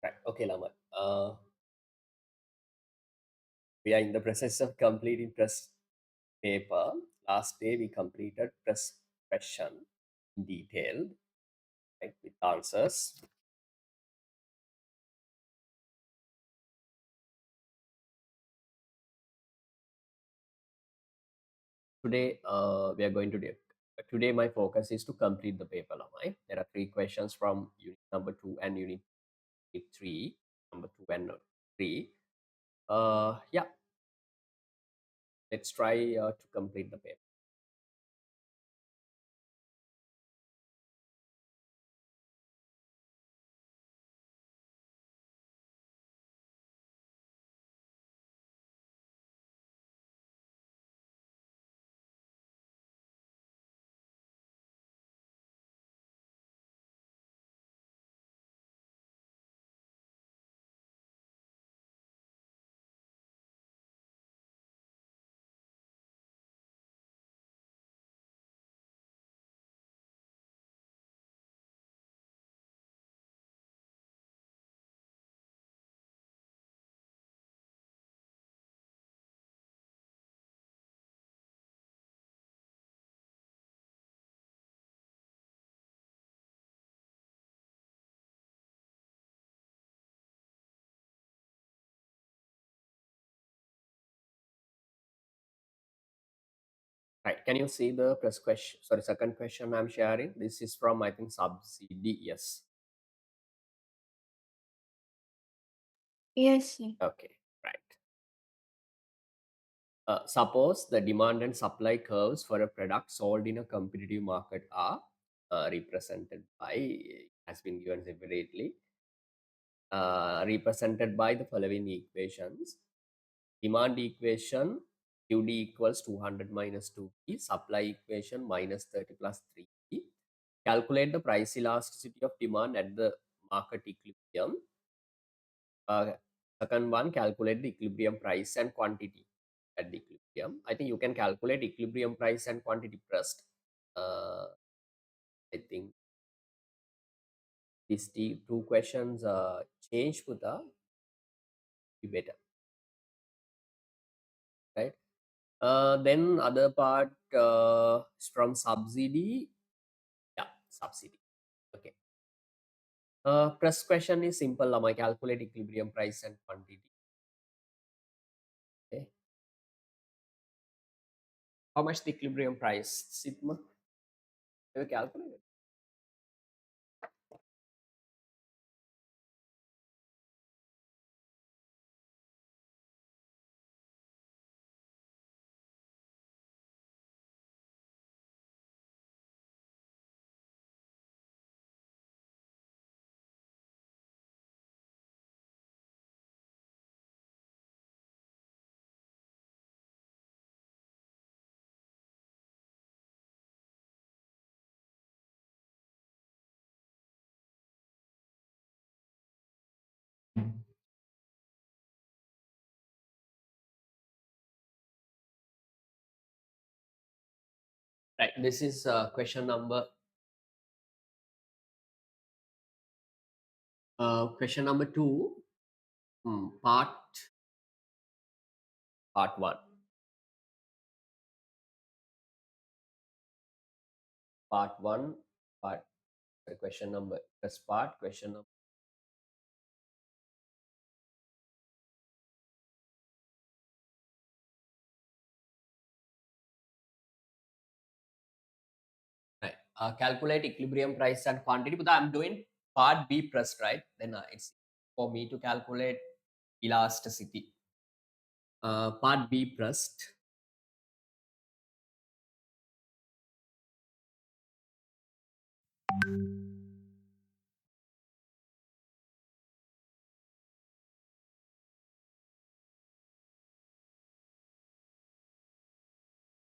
Right. Okay, Lama. We are in the process of completing press paper. Last day we completed press question in detail, right, with answers. Today, we are going to do. Today, my focus is to complete the paper, Lama. There are three questions from unit number 2 and unit 3, number 2 and 3. Yeah, let's try to complete the paper. Right. Can you see the press question? Sorry, second question I'm sharing. This is from, I think, subsidy. Yes. Yes, sir. Okay. Right. Suppose the demand and supply curves for a product sold in a competitive market are represented by, has been given separately, represented by the following equations. Demand equation, QD equals 200 minus 2P, supply equation minus 30 plus 3P. Calculate the price elasticity of demand at the market equilibrium. Second one, calculate the equilibrium price and quantity at the equilibrium. I think you can calculate equilibrium price and quantity first. I think these two questions change with the be better, right? Then other part is from subsidy. Yeah, subsidy. Okay. First question is simple. I calculate equilibrium price and quantity. Okay. How much the equilibrium price? Sigma. You calculate. Right. This is question number. Question number 2. Part 1. Part 1. Part. Question number. First part. Question number. Right. Calculate equilibrium price and quantity. But I'm doing part B first, right? Then it's for me to calculate elasticity. Part B first.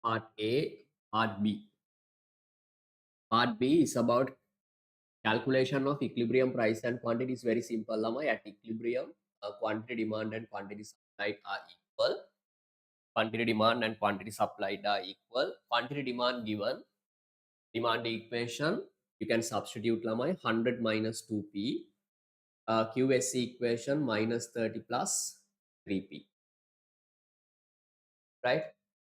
Part A. Part B. Part B is about calculation of equilibrium price and quantity. Is very simple. Lama. At equilibrium, quantity demand and quantity supplied are equal. Quantity demand and quantity supplied are equal. Quantity demand given, demand equation, you can substitute Lama 100 minus 2P QSC equation minus 30 plus 3p, right?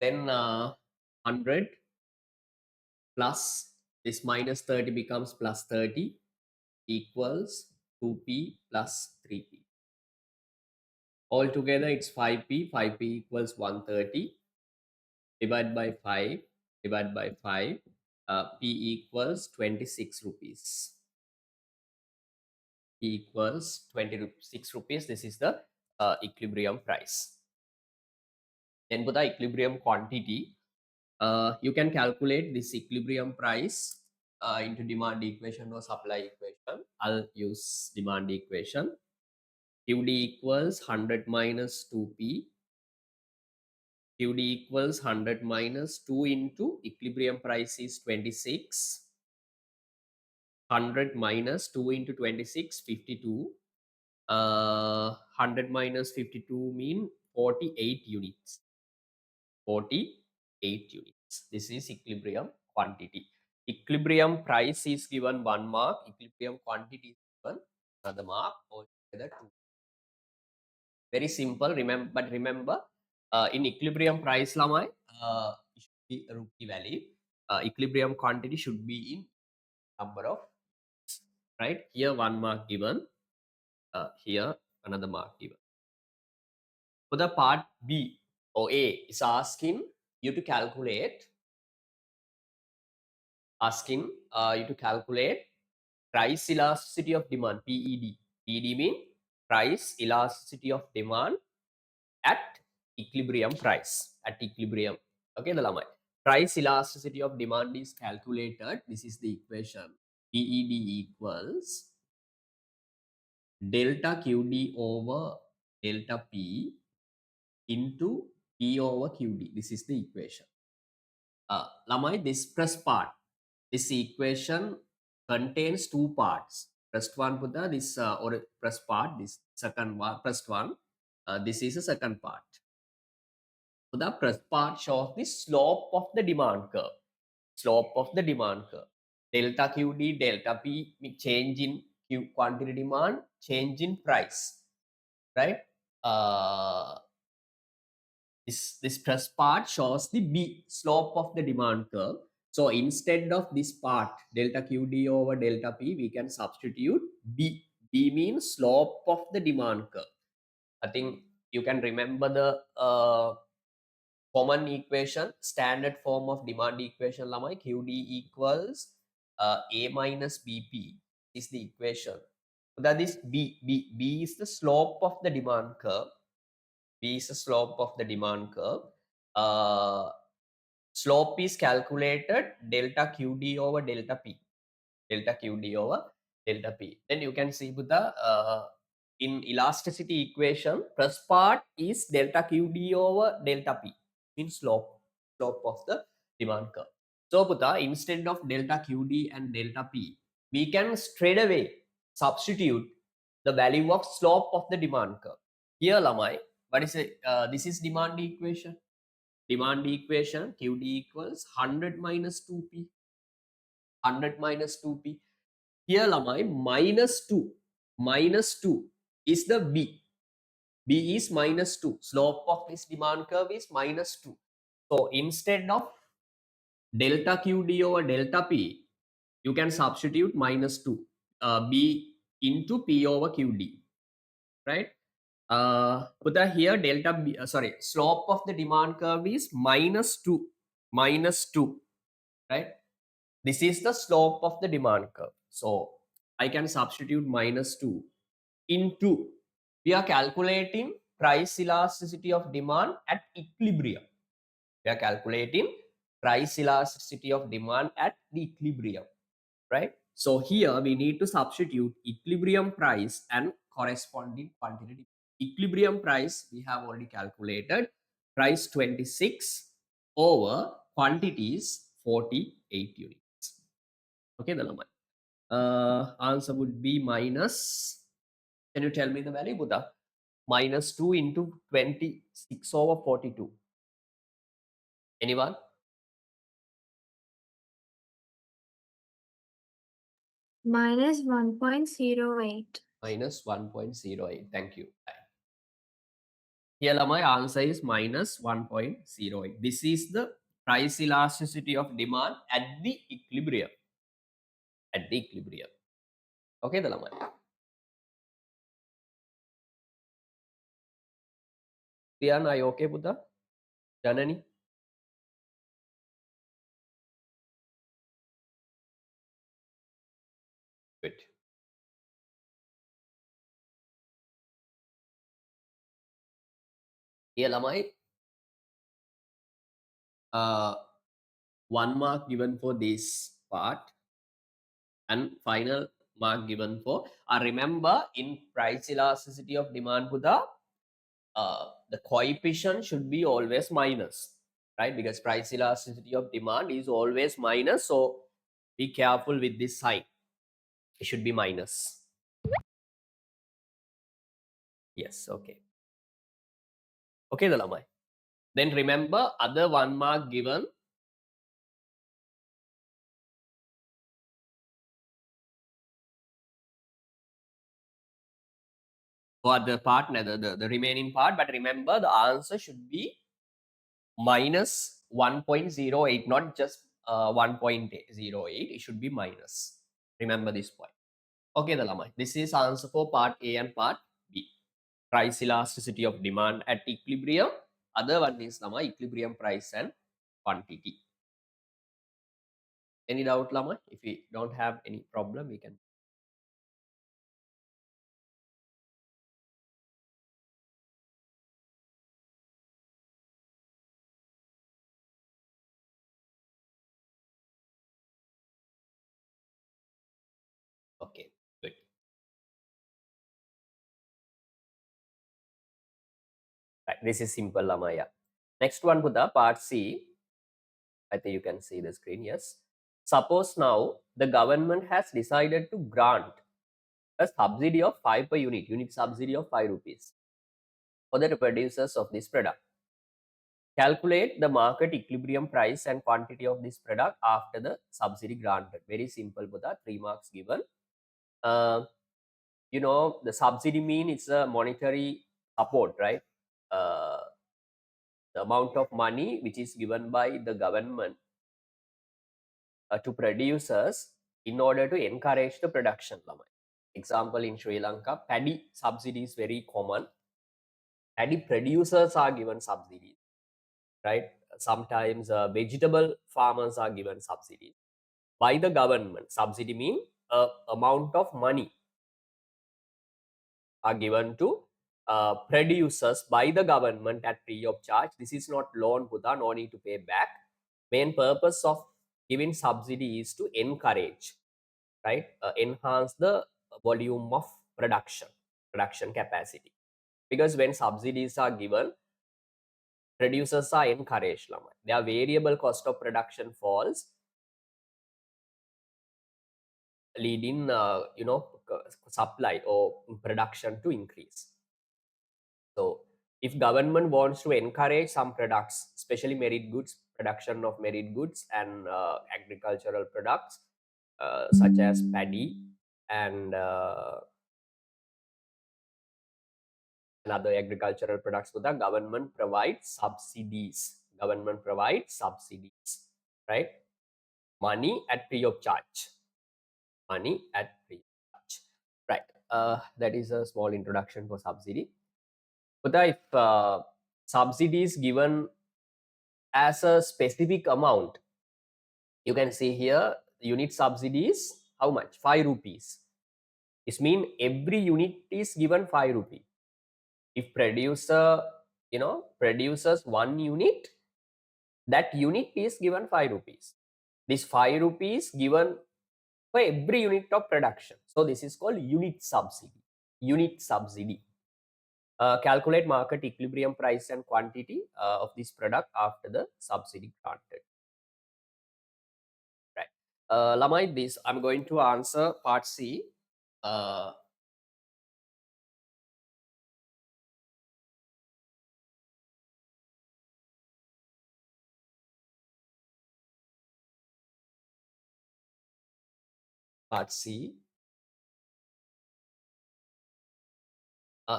Then 100 plus this minus 30 becomes plus 30 equals 2p plus 3p. Altogether it's 5p, 5p equals 130, divide by 5, divide by 5, p equals 26 rupees. P equals 26 rupees. This is the equilibrium price. Then for the equilibrium quantity, you can calculate this equilibrium price into demand equation or supply equation. I'll use demand equation. QD equals 100 minus 2p. QD equals 100 minus 2 into equilibrium price is 26. 100 minus 2 into 26, 52. 100 minus 52 mean 48 units. 48 units. This is equilibrium quantity. Equilibrium price is given 1 mark. Equilibrium quantity is given another mark. Altogether 2. Very simple. Remember, in equilibrium price, lamai, it should be a rupee value. Equilibrium quantity should be in number of, right? Here 1 mark given. Here another mark given. For the part B or A is asking you to calculate price elasticity of demand, PED. PED means price elasticity of demand at equilibrium price, at equilibrium. Okay, the lamai. Price elasticity of demand is calculated. This is the equation. PED equals delta QD over delta P into P over QD. This is the equation. Lamai, this first part, this equation contains two parts. First one, Buddha, this or first part, this second one, first one, this is the second part. So the first part shows the slope of the demand curve. Slope of the demand curve. Delta QD, delta P, change in Q quantity demand, change in price, right? This first part shows the B, slope of the demand curve. So instead of this part, delta QD over delta P, we can substitute B. B means slope of the demand curve. I think you can remember the common equation, standard form of demand equation, lamai. QD equals A minus BP is the equation. That is B. B is the slope of the demand curve. B is the slope of the demand curve. Slope is calculated delta QD over delta P. Delta QD over delta P. Then you can see with the in elasticity equation, first part is delta QD over delta P, means slope of the demand curve. So Buddha, instead of delta QD and delta P, we can straight away substitute the value of slope of the demand curve. Here, Lamai, what is it? This is demand equation. Demand equation QD equals 100 minus 2p. 100 minus 2p. Here, Lamai, minus 2. Minus 2 is the B. B is minus 2. Slope of this demand curve is minus 2. So instead of delta QD over delta P, you can substitute minus 2. B into P over QD, right? Put that here delta B, slope of the demand curve is minus 2. Minus 2, right? This is the slope of the demand curve. So I can substitute minus 2 into, we are calculating price elasticity of demand at equilibrium. We are calculating price elasticity of demand at the equilibrium, right? So here we need to substitute equilibrium price and corresponding quantity. Equilibrium price we have already calculated, price 26 over quantities 48 units. Okay, the number. Answer would be minus, can you tell me the value, Buddha? Minus 2 into 26 over 42. Anyone? Minus 1.08. minus 1.08. Thank you. Here my answer is minus 1.08. This is the price elasticity of demand at the equilibrium. At the equilibrium. Okay, the lamai. Tiyan, are you okay, Buddha? Janani? Good. Here lamai, uh, 1 mark given for this part and final mark given for. Remember in price elasticity of demand, Buddha, the coefficient should be always minus, right? Because price elasticity of demand is always minus. So be careful with this sign. It should be minus. Yes, okay. Okay, the lamai. Then remember other 1 mark given for the part, the remaining part. But remember the answer should be minus 1.08, not just 1.08. It should be minus. Remember this point. Okay, the lamai. This is answer for part A and part B. Price elasticity of demand at equilibrium. Other one is lama equilibrium price and quantity. Any doubt, lama? If we don't have any problem, we can. Okay, good. Right, this is simple, lama. Yeah. Next one, Buddha, part C. I think you can see the screen. Yes. Suppose now the government has decided to grant a subsidy of 5 per unit subsidy of 5 rupees for the producers of this product. Calculate the market equilibrium price and quantity of this product after the subsidy granted. Very simple, Buddha. 3 marks given. Uh, the subsidy mean it's a monetary support, right? Uh, the amount of money which is given by the government to producers in order to encourage the production. Example, in Sri Lanka, paddy subsidy is very common. Paddy producers are given subsidies, right? Sometimes vegetable farmers are given subsidies by the government. Subsidy mean amount of money are given to producers by the government at free of charge. This is not loan, Buddha, no need to pay back. Main purpose of giving subsidy is to encourage, right? Enhance the volume of production capacity. Because when subsidies are given, producers are encouraged. Their variable cost of production falls, leading supply or production to increase. So if government wants to encourage some products, especially merit goods, production of merit goods and agricultural products such as paddy and other agricultural products, to the government provides subsidies. Government provides subsidies, right? Money at free of charge. Money at free of charge, right? That is a small introduction for subsidy. But if subsidy is given as a specific amount, you can see here unit subsidies how much? 5 rupees. This means every unit is given 5 rupees. If producer produces 1 unit, that unit is given 5 rupees. This 5 rupees given for every unit of production. So this is called unit subsidy. Unit subsidy. Calculate market equilibrium price and quantity of this product after the subsidy granted. Right. Lamai, this I'm going to answer part C. Uh, part C.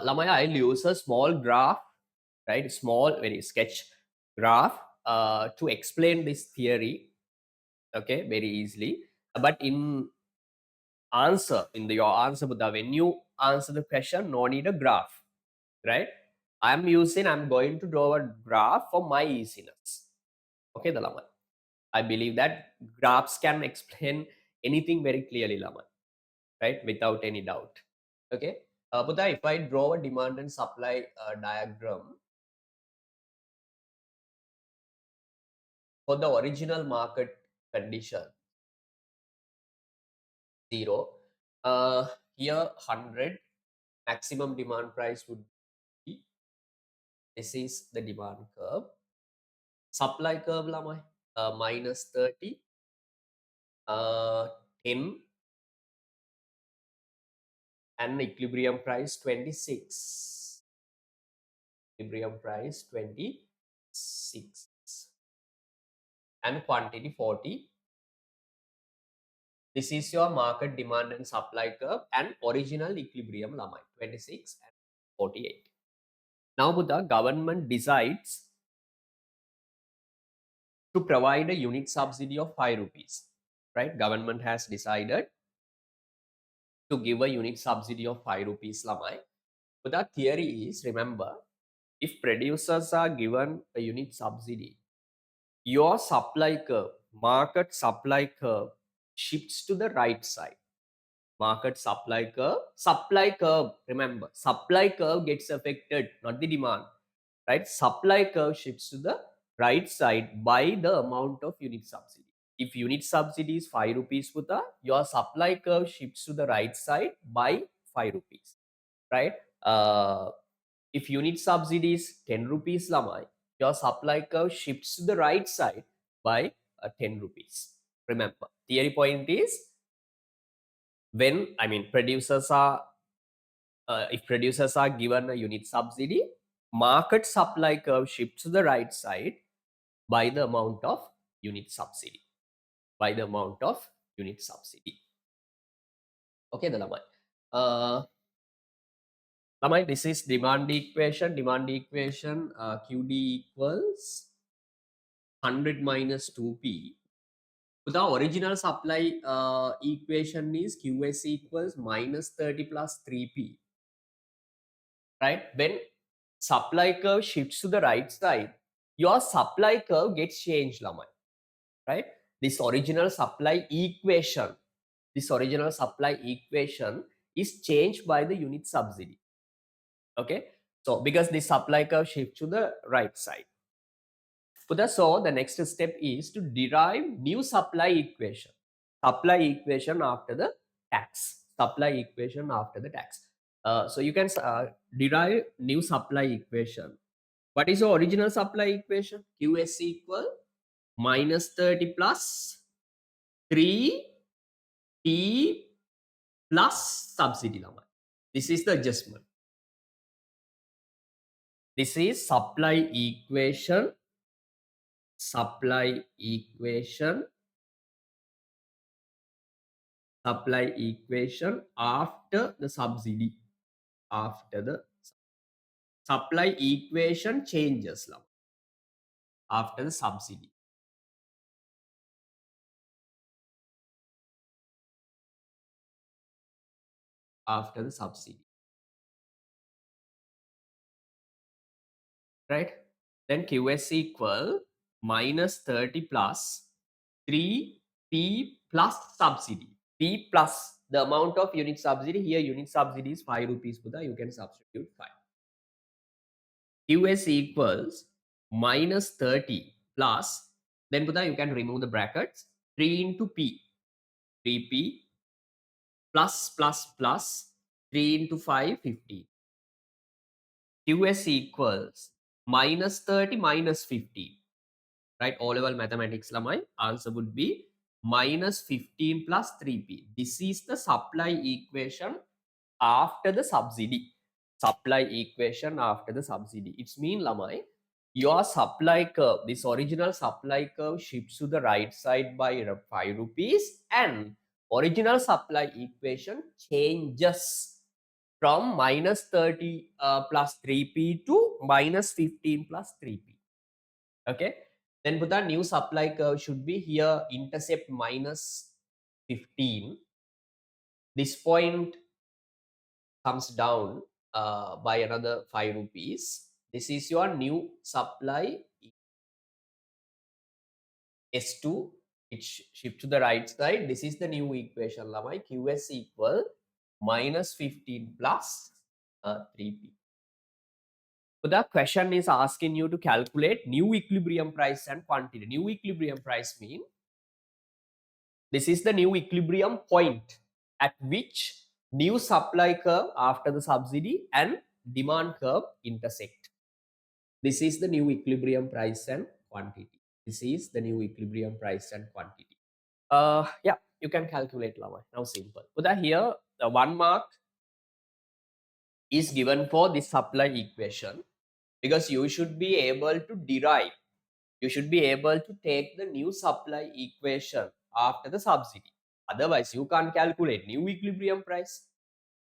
Lamaya, I'll use a small graph, right? Small, very sketch graph to explain this theory, okay, very easily. But in answer, in your answer, Buddha, when you answer the question, no need a graph, right? I'm going to draw a graph for my easiness. Okay, the Lama. I believe that graphs can explain anything very clearly, Lama, right? Without any doubt. Okay. Buddha, if I draw a demand and supply diagram for the original market condition, 0, here 100, maximum demand price would be, this is the demand curve. Supply curve, Lama, minus 30, 10, and equilibrium price 26. Equilibrium price 26 and quantity 40. This is your market demand and supply curve and original equilibrium line 26 and 48. Now Buddha, government decides to provide a unit subsidy of 5 rupees, right? Government has decided to give a unit subsidy of 5 rupees lamai. But the theory is, remember, if producers are given a unit subsidy, your supply curve, market supply curve shifts to the right side. Market supply curve, remember, supply curve gets affected, not the demand, right? Supply curve shifts to the right side by the amount of unit subsidy. If unit subsidy is 5 rupees, Puta, your supply curve shifts to the right side by 5 rupees, right? If unit subsidy is 10 rupees, Lamai, your supply curve shifts to the right side by 10 rupees. Remember, theory point is, when, I mean, if producers are given a unit subsidy, market supply curve shifts to the right side by the amount of unit subsidy. By the amount of unit subsidy. Okay, the Lamai. Lamai, this is demand equation. Demand equation, QD equals 100 minus 2P. So the original supply equation is QS equals minus 30 plus 3P. Right? When supply curve shifts to the right side, your supply curve gets changed, Lamai. Right? This original supply equation is changed by the unit subsidy. Okay, so because the supply curve shifts to the right side. So the next step is to derive new supply equation. Supply equation after the tax. Supply equation after the tax. So you can derive new supply equation. What is your original supply equation? QS equal minus 30 plus 3P plus subsidy number. This is the adjustment. This is supply equation. Supply equation after the subsidy. After the supply equation changes now after the subsidy. After the subsidy. Right? Then QS equal minus 30 plus 3P plus subsidy. P plus the amount of unit subsidy. Here unit subsidy is 5 rupees. Buddha, you can substitute 5. QS equals minus 30 plus, then Buddha, you can remove the brackets, 3 into P, 3P plus plus plus 3 into 5, 50. QS equals minus 30 minus 50. Right, O level mathematics la my answer would be minus 15 plus 3P. This is the supply equation after the subsidy. Supply equation after the subsidy. It's mean Lamai, your supply curve, this original supply curve shifts to the right side by 5 rupees and original supply equation changes from minus 30 plus 3p to minus 15 plus 3p. Okay. Then put the new supply curve should be here intercept minus 15. This point comes down by another 5 rupees. This is your new supply S2. It shift to the right side. This is the new equation. Lamai QS equal minus 15 plus 3p. So the question is asking you to calculate new equilibrium price and quantity. New equilibrium price mean this is the new equilibrium point at which new supply curve after the subsidy and demand curve intersect. This is the new equilibrium price and quantity. This is the new equilibrium price and quantity. Yeah, you can calculate Lama. Now simple. So that here the 1 mark is given for this supply equation because you should be able to derive. You should be able to take the new supply equation after the subsidy. Otherwise, you can't calculate new equilibrium price.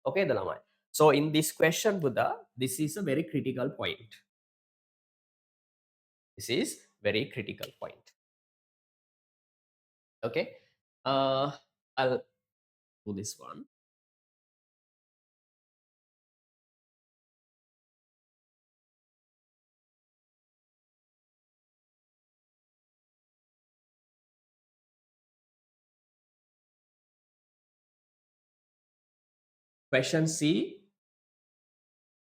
Okay, the Lama. So in this question, Buddha, this is a very critical point. This is very critical point. Okay. I'll do this one. Question C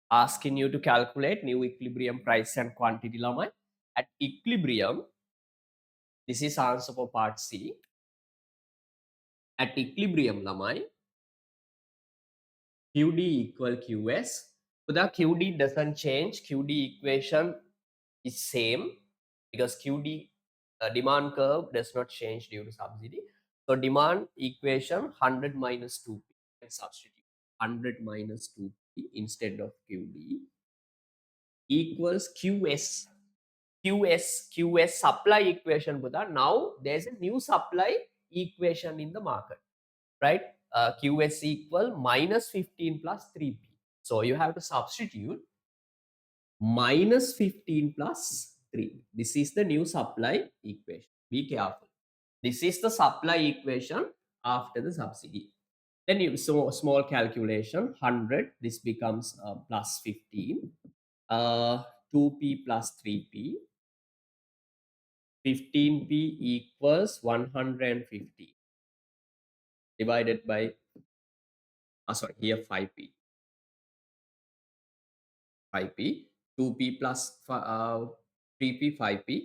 asking you to calculate new equilibrium price and quantity lamai. At equilibrium, this is answer for part C. At equilibrium lamai, QD equal QS. So the QD doesn't change. QD equation is same because QD demand curve does not change due to subsidy. So demand equation 100 minus 2p and substitute 100 minus 2p instead of QD equals QS supply equation Buddha. Now there's a new supply equation in the market, right? QS equal minus 15 plus 3p. So you have to substitute minus 15 plus 3. This is the new supply equation. Be careful. This is the supply equation after the subsidy. Then you so small calculation 100. This becomes plus 15. 2p plus 3p. 15p equals 150 divided by sorry here 5p 5p 2p plus 3p 5p,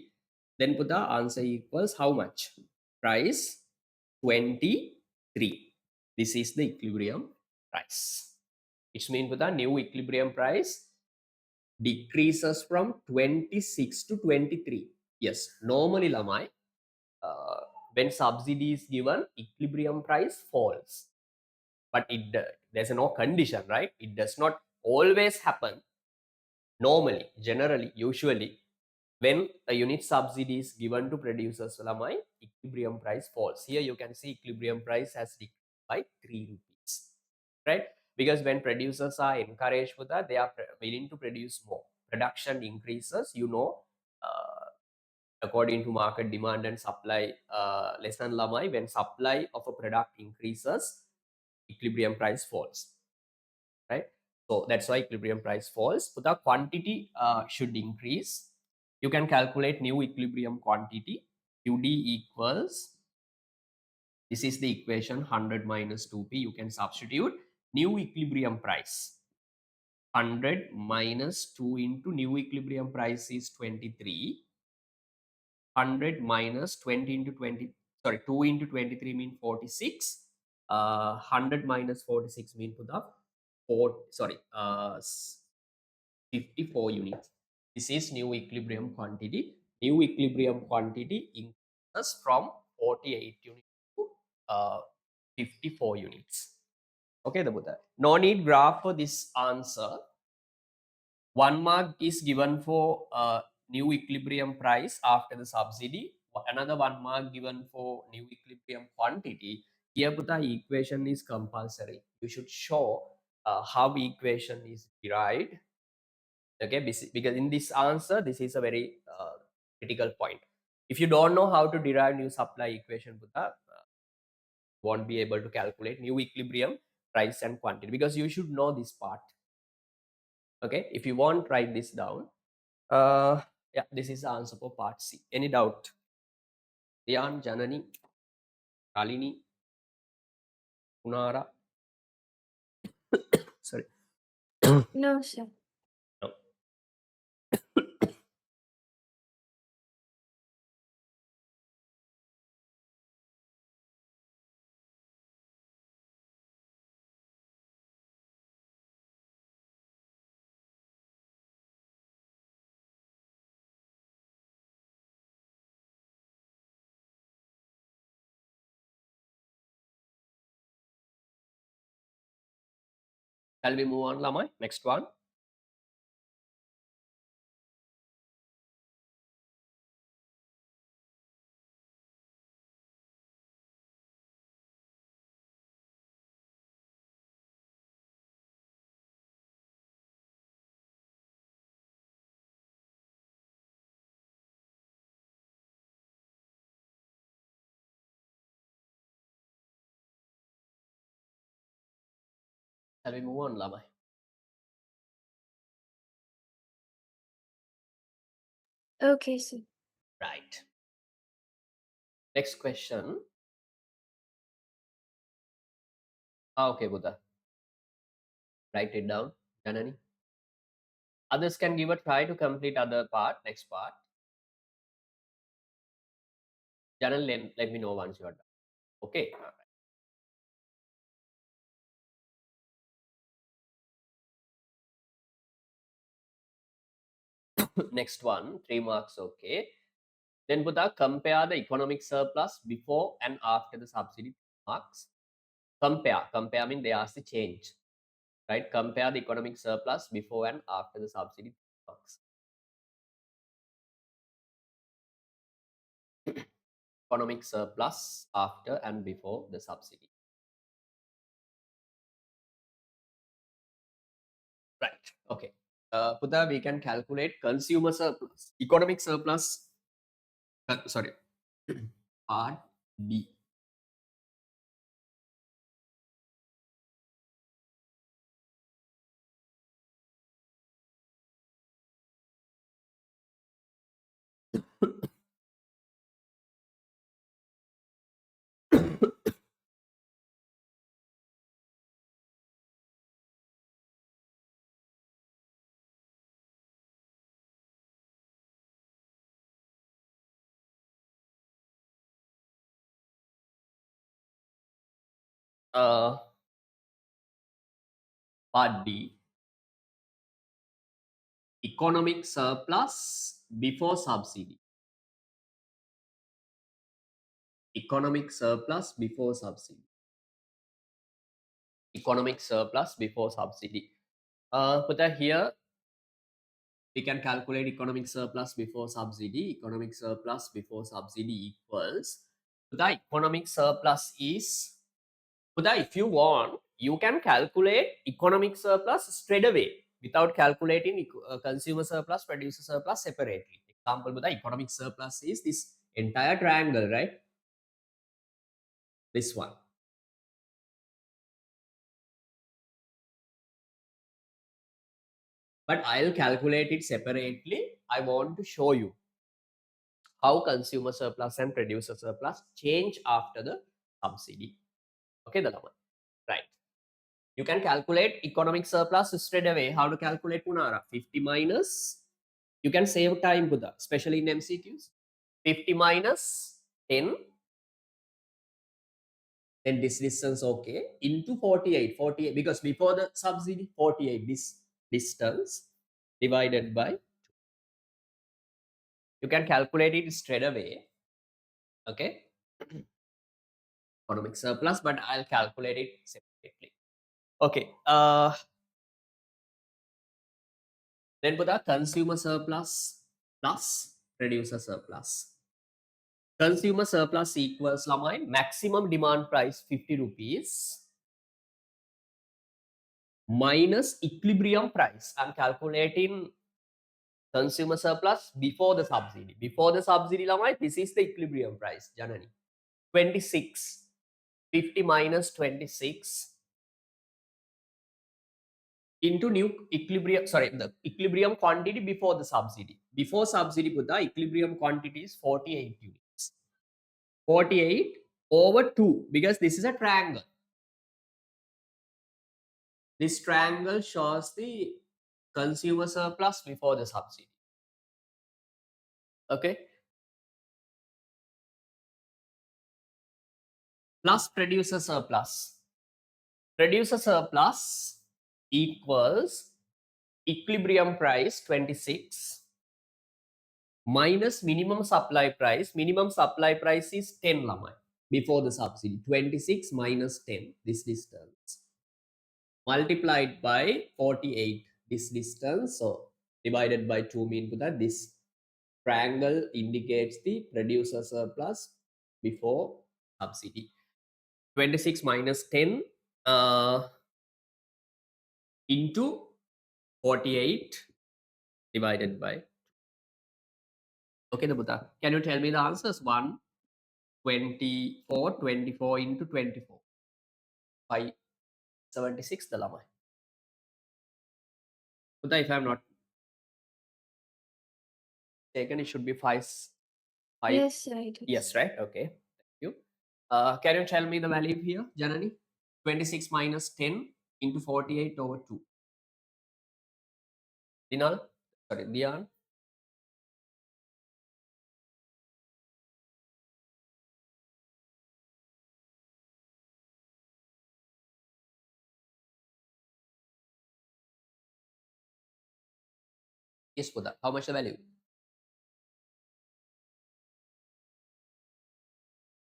then put the answer equals how much price 23. This is the equilibrium price. It means put the new equilibrium price decreases from 26 to 23. Yes, normally lamai when subsidy is given, equilibrium price falls. But there's no condition, right? It does not always happen. Normally, generally, usually, when a unit subsidy is given to producers, my equilibrium price falls. Here you can see equilibrium price has decreased by 3 rupees, right? Because when producers are encouraged for that, they are willing to produce more. Production increases, according to market demand and supply lesson lamai, when supply of a product increases, equilibrium price falls, right? So that's why equilibrium price falls. So the quantity should increase. You can calculate new equilibrium quantity. QD equals, this is the equation 100 minus 2p. You can substitute new equilibrium price. 100 minus 2 into new equilibrium price is 23. 100 minus 20 into 20, sorry, 2 into 23 mean 46. 100 minus 46 mean to the 54 units. This is new equilibrium quantity. New equilibrium quantity increases from 48 units to 54 units. Okay, the Buddha. No need graph for this answer. 1 mark is given for new equilibrium price after the subsidy. Another 1 mark given for new equilibrium quantity. Here, Buddha, equation is compulsory. You should show how equation is derived. Okay, because in this answer, this is a very critical point. If you don't know how to derive new supply equation, Buddha, won't be able to calculate new equilibrium, price and quantity, because you should know this part. Okay, if you want, write this down. Yeah, this is the answer for part C. Any doubt? Dian, Janani, Kalini, Kunara. Sorry. No, sir. No. Shall we move on, Lamai? Next one. Shall we move on, Lamai? Okay, sir. Right. Next question. Okay, Buddha. Write it down, Janani. Others can give a try to complete other part, next part. Janani, let me know once you are done. Okay. Next one, 3 marks. Okay. Then Buddha, compare the economic surplus before and after the subsidy marks. Compare means they ask the change, right? Compare the economic surplus before and after the subsidy marks. Economic surplus after and before the subsidy. Right. Okay. Buddha, we can calculate consumer surplus, economic surplus. Sorry, part B. uh, Part B, economic surplus before subsidy. Economic surplus before subsidy. Economic surplus before subsidy. Put that here. We can calculate economic surplus before subsidy. Economic surplus before subsidy equals. The economic surplus is. Put if you want, you can calculate economic surplus straight away without calculating consumer surplus, producer surplus separately. Example, the economic surplus is this entire triangle, right? This one. But I'll calculate it separately. I want to show you how consumer surplus and producer surplus change after the subsidy. Okay, the number. Right. You can calculate economic surplus straight away. How to calculate Punara? 50 minus. You can save time, Buddha, especially in MCQs. 50 minus 10. Then this distance, okay, into 48. 48, because before the subsidy, 48, this distance divided by, you can calculate it straight away. Okay. Economic surplus, but I'll calculate it separately. Okay. Then put the consumer surplus plus producer surplus. Consumer surplus equals maximum demand price 50 rupees minus equilibrium price. I'm calculating consumer surplus before the subsidy. Before the subsidy, this is the equilibrium price, Janani. 26. 50 minus 26 into new equilibrium, sorry, the equilibrium quantity before the subsidy. Before subsidy, the equilibrium quantity is 48 units. 48 over 2, because this is a triangle. This triangle shows the consumer surplus before the subsidy. Okay. Plus producer surplus. Producer surplus equals equilibrium price 26 minus minimum supply price. Minimum supply price is 10 lamai before the subsidy. 26 minus 10, this distance, multiplied by 48, this distance. So divided by 2 mean to that this triangle indicates the producer surplus before subsidy. 26 minus 10 into 48 divided by. Okay, Nabuta, can you tell me the answers? 1, 24, 24 into 24. 576 the lama. Nabuta, if I'm not taken, it should be 5. Yes, sir, it is. Yes, right? Okay. Thank you. Can you tell me the value here, Janani? 26 minus 10 into 48 over 2. Dinal? Sorry, Dian? Yes, Buddha. How much the value?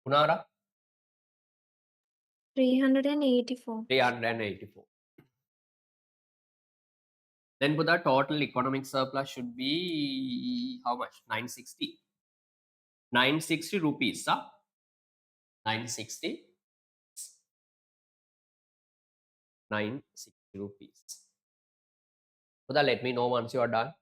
Punara? 384. 384. Then Buddha, total economic surplus should be how much? 960. 960 rupees, huh? 960. 960 rupees. Buddha, let me know once you are done.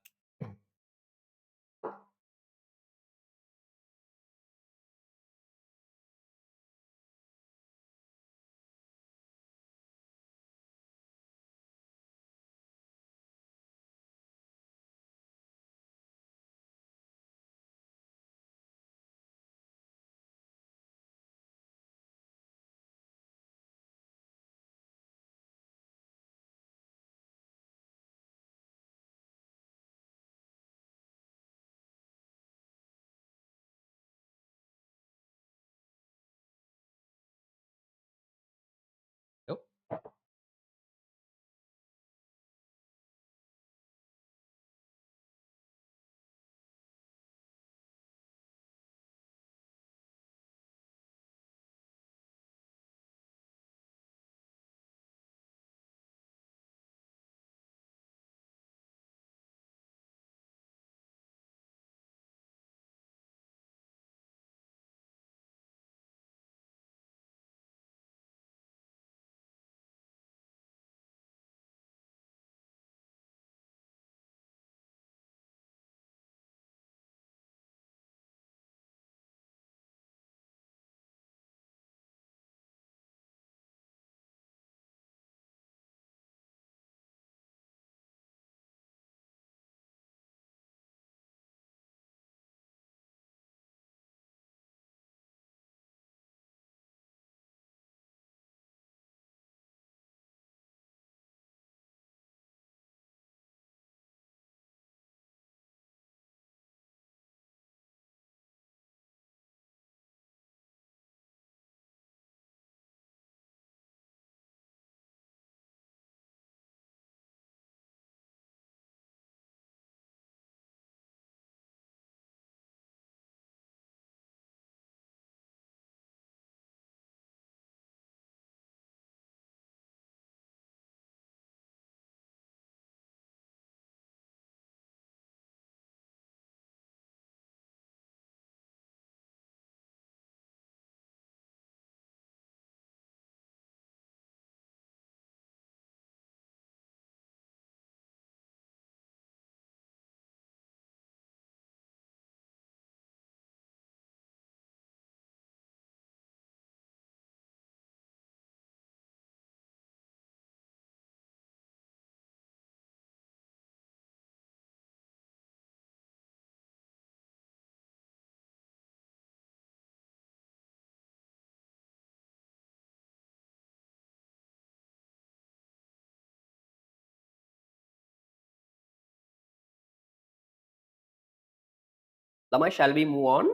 Lamai, shall we move on?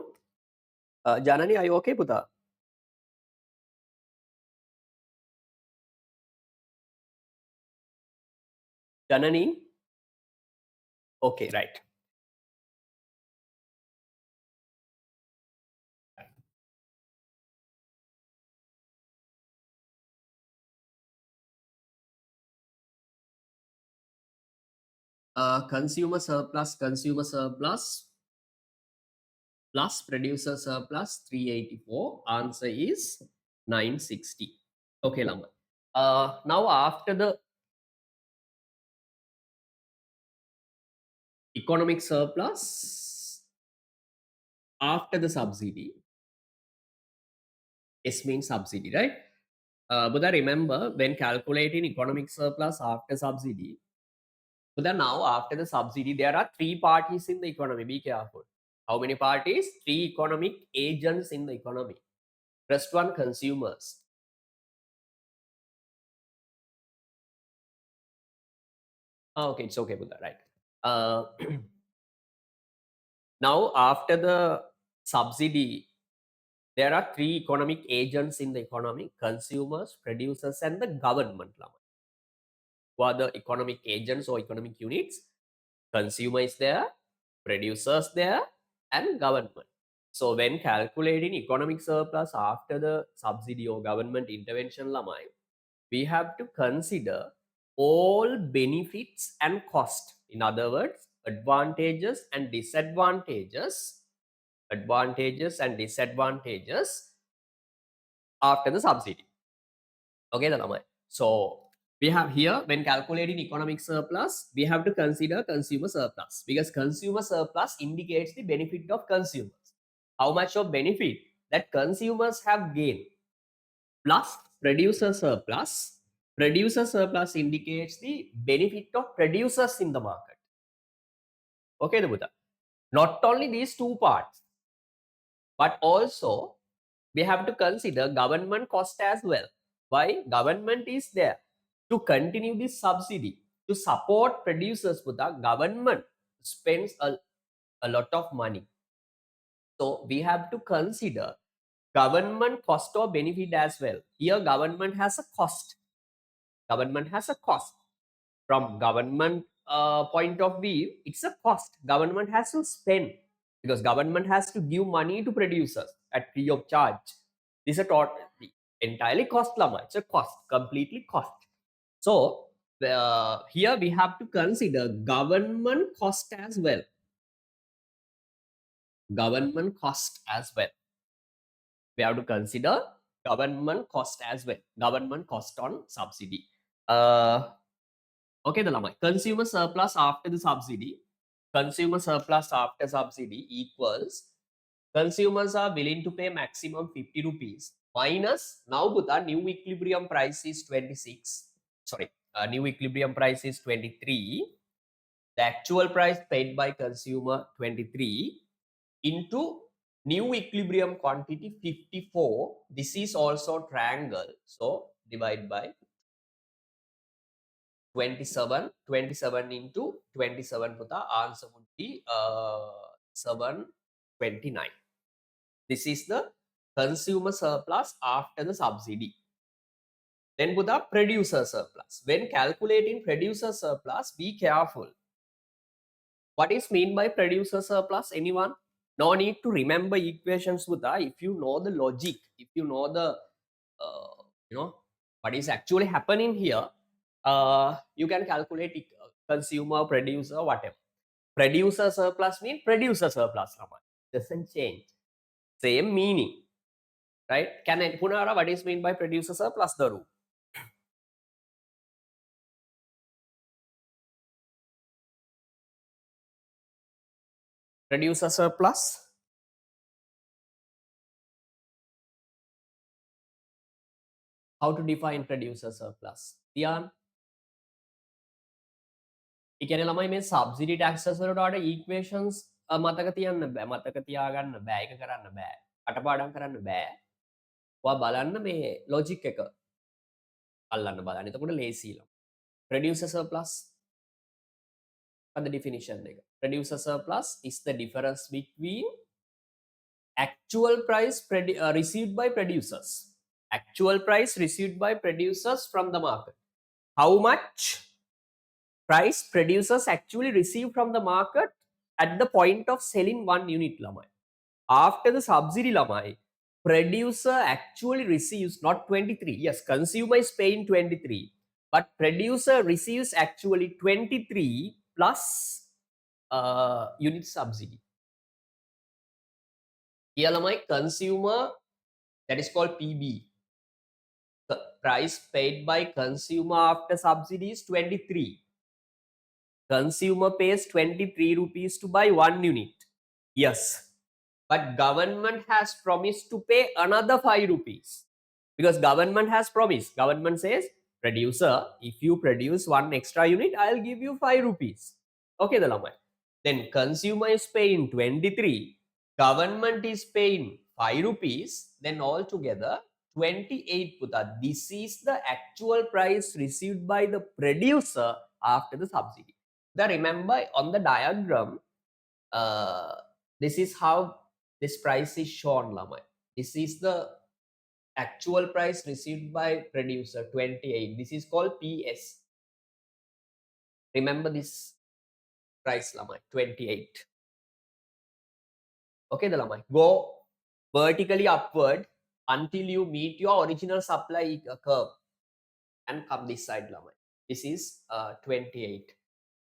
Janani, are you okay, Puta? Janani? Okay, right. Consumer surplus plus producer surplus 384. Answer is 960. Okay, Lama. Now after the economic surplus, after the subsidy, S means subsidy, right? But I remember when calculating economic surplus after subsidy, but then now after the subsidy, there are three parties in the economy. Be careful. How many parties? Three economic agents in the economy. First one, consumers. Okay, it's okay with that, right? Uh, now after the subsidy, there are three economic agents in the economy: consumers, producers, and the government. Who are the economic agents or economic units? Consumer is there, producers there, and government. So when calculating economic surplus after the subsidy or government intervention, Lamai, we have to consider all benefits and cost. In other words, advantages and disadvantages after the subsidy. Okay, Lamai. So we have here, when calculating economic surplus, we have to consider consumer surplus, because consumer surplus indicates the benefit of consumers. How much of benefit that consumers have gained, plus producer surplus. Producer surplus indicates the benefit of producers in the market. Okay, Buddha. Not only these two parts, but also we have to consider government cost as well. Why? Government is there to continue this subsidy, to support producers. With the government spends a lot of money, so we have to consider government cost or benefit as well. Here government has a cost. Government has a cost. From government point of view, it's a cost. Government has to spend, because government has to give money to producers at free of charge. This is a entirely cost, Lama. It's a cost, completely cost. So here we have to consider government cost as well. Government cost as well. We have to consider government cost as well. Government cost on subsidy. Okay, the Lama. Consumer surplus after the subsidy. Consumer surplus after subsidy equals consumers are willing to pay maximum 50 rupees minus, now Buddha, new equilibrium price is 26. Sorry, new equilibrium price is 23. The actual price paid by consumer 23 into new equilibrium quantity 54. This is also triangle. So divide by 27 into 27, the answer would be 729. This is the consumer surplus after the subsidy. Then put the producer surplus. When calculating producer surplus, be careful. What is mean by producer surplus? Anyone? No need to remember equations, Buddha. If you know the logic, if you know the you know what is actually happening here, you can calculate it, consumer, producer, whatever. Producer surplus means producer surplus. Doesn't change. Same meaning, right? Can I Punara, what is mean by producer surplus? The rule. Producer surplus. How to define producer surplus? Diyan, ඒ කියන්නේ ළමයි මේ සබ්සිඩි taxes වලට වඩා equations මතක තියන්න බෑ. මතක තියාගන්න බෑ. ඒක කරන්න බෑ. කටපාඩම් කරන්න බෑ. ඔයා බලන්න මේ ලොජික් එක අල්ලන්න බලන්න. එතකොට ලේසියි. Producer surplus. What the definition? Producer surplus is the difference between actual price received by producers. Actual price received by producers from the market. How much price producers actually receive from the market at the point of selling one unit, lamai. After the subsidy, lamai, producer actually receives not 23. Yes, consumer is paying 23, but producer receives actually 23 plus unit subsidy. Here, lamai, consumer, that is called PB. The price paid by consumer after subsidy is 23. Consumer pays 23 rupees to buy one unit. Yes. But government has promised to pay another 5 rupees. Because government has promised. Government says, producer, if you produce one extra unit, I'll give you 5 rupees. Okay, the lamai. Then consumer is paying 23. Government is paying 5 rupees. Then altogether 28 puta. This is the actual price received by the producer after the subsidy. The remember on the diagram, this is how this price is shown, lamai. This is the actual price received by producer 28. This is called PS. Remember this price, lamai, 28. Okay, the lamai. Go vertically upward until you meet your original supply curve and come this side, lamai. This is 28.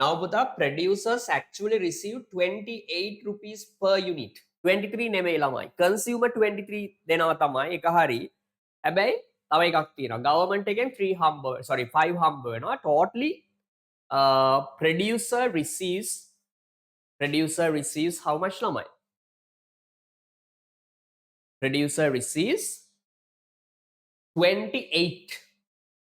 Now, Buddha, producers actually receive 28 rupees per unit. 23 නෙමෙයි ළමයි. Consumer 23 දෙනවා තමයි එක හරි. හැබැයි තව එකක් තියෙනවා. Government එකෙන් 3 හම්බ sorry 5 හම්බ වෙනවා. Totally producer receives how much ළමයි? Producer receives 28.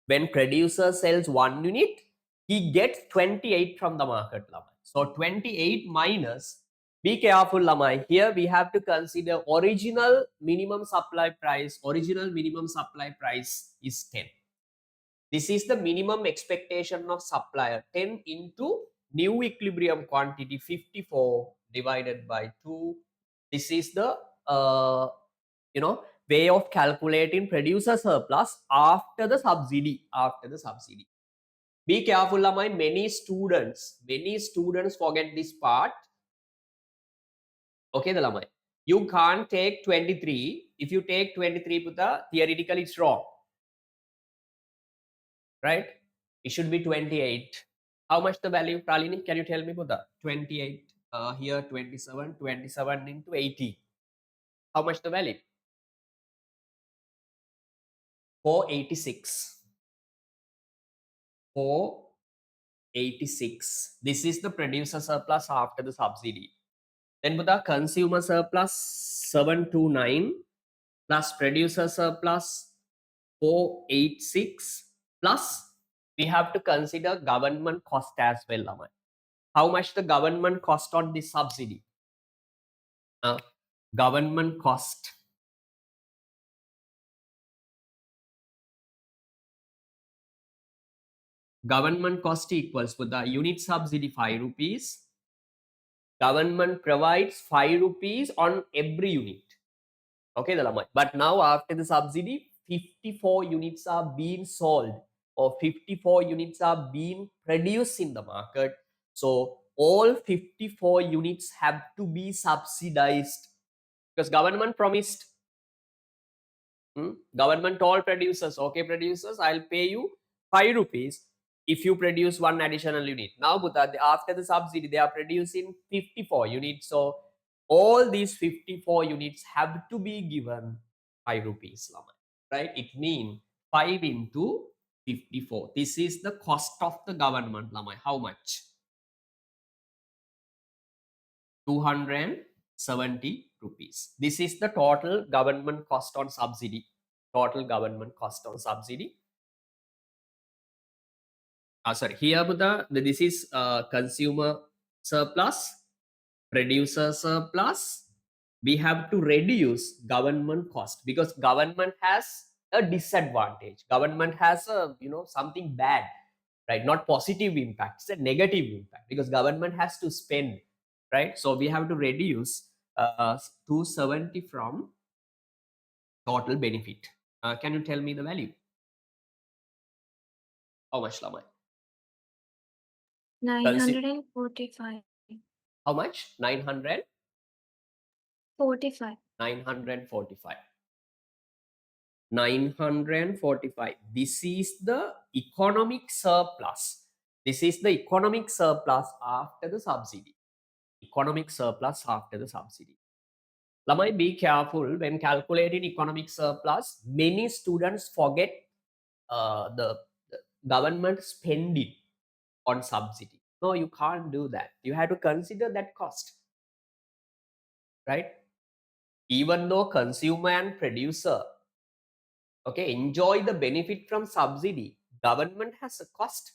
When producer sells one unit, he gets 28 from the market, lamai. So 28 minus, be careful, lamai. Here we have to consider original minimum supply price. Original minimum supply price is 10. This is the minimum expectation of supplier. 10 into new equilibrium quantity 54 divided by 2. This is the way of calculating producer surplus after the subsidy. Be careful, lamai. Many students forget this part. Okay, the lamai. You can't take 23. If you take 23, puta, theoretically it's wrong, right? It should be 28. How much the value, Pralini? Can you tell me, puta? 28. Here 27 into 80. How much the value? 486. 486. This is the producer surplus after the subsidy. Then with the consumer surplus 729 plus producer surplus 486 plus we have to consider government cost as well, lamai. How much the government cost on this subsidy? Government cost. Government cost equals with the unit subsidy 5 rupees. Government provides 5 rupees on every unit. Okay, the lamai. But now after the subsidy, 54 units are being sold or 54 units are being produced in the market. So all 54 units have to be subsidized because government promised. Government told producers, okay, producers, I'll pay you 5 rupees if you produce one additional unit. Now, Buddha, after the subsidy, they are producing 54 units. So all these 54 units have to be given 5 rupees, right? It means 5 into 54. This is the cost of the government, lamai. How much? 270 rupees. This is the total government cost on subsidy. Total government cost on subsidy. Sorry, here this is consumer surplus, producer surplus. We have to reduce government cost because government has a disadvantage. Government has a something bad, right? Not positive impact, it's a negative impact because government has to spend right? So we have to reduce 270 from total benefit. Can you tell me the value? How much, Lamai? 945. How much? 900? 45. 945. 945. This is the economic surplus. This is the economic surplus after the subsidy. Economic surplus after the subsidy. Lamai, be careful when calculating economic surplus. Many students forget the government spending on subsidy. No, you can't do that. You have to consider that cost, right? Even though consumer and producer, okay, enjoy the benefit from subsidy, government has a cost.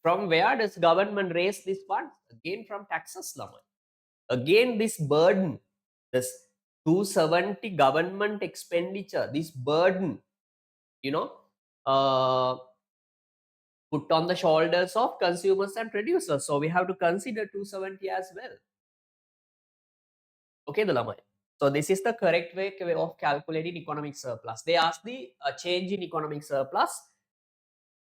From where does government raise this funds? Again from taxes, Lamai. Again this burden, this 270 government expenditure, this burden, you know, uh, put on the shoulders of consumers and producers. So we have to consider 270 as well. Okay, the Lamai. So this is the correct way of calculating economic surplus. They ask the change in economic surplus.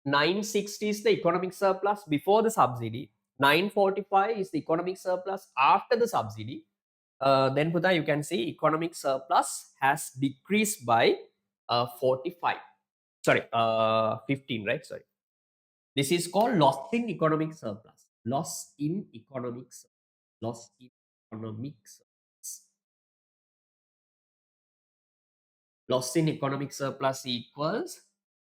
960 is the economic surplus before the subsidy. 945 is the economic surplus after the subsidy. Then Puta, you can see economic surplus has decreased by 45. Sorry, 15, right? Sorry. This is called loss in economic surplus. Loss in economic surplus. Loss in economic surplus. Loss in economic surplus equals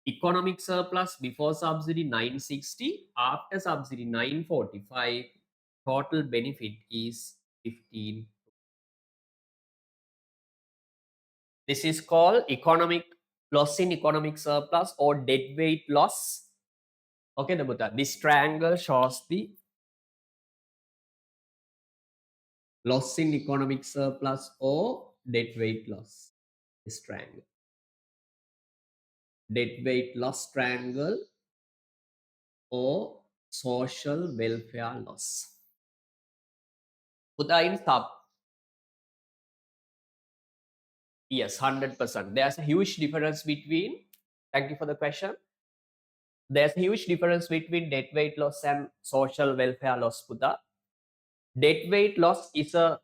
economic surplus before subsidy 960, after subsidy 945, total benefit is 15. This is called economic loss in economic surplus or deadweight loss. Okay, Nabuta. This triangle shows the loss in economic surplus or deadweight loss. This triangle. Deadweight loss triangle or social welfare loss. Buddha in sub. Yes, 100%. There's a huge difference between, thank you for the question. There's a huge difference between deadweight loss and social welfare loss, Buddha. Deadweight loss is a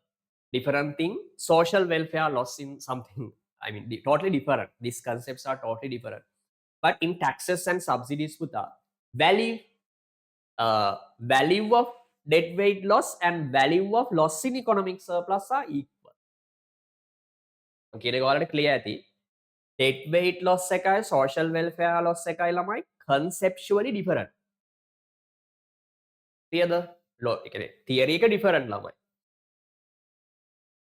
different thing. Social welfare loss in something, I mean, totally different. These concepts are totally different. But in taxes and subsidies, Buddha, value, value of deadweight loss and value of loss in economic surplus are equal. Okay, they already clear ඇති. Deadweight loss එකයි social welfare loss එකයි ළමයි conceptually different. Clear the theory එක different ළමයි.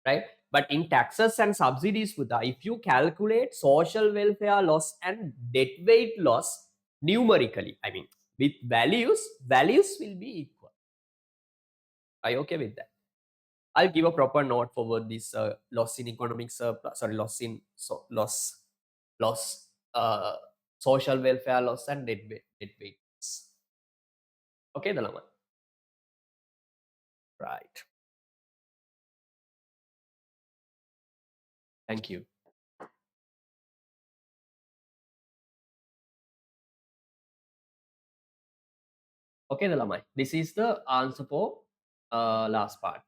Right? But in taxes and subsidies, if you calculate social welfare loss and deadweight loss numerically, I mean with values, values will be equal. Are you okay with that? I'll give a proper note for this loss in economic surplus, sorry, loss in loss, social welfare loss and deadweight loss. Okay, Dalama. Right. Thank you. Okay, Dalamai. This is the answer for last part.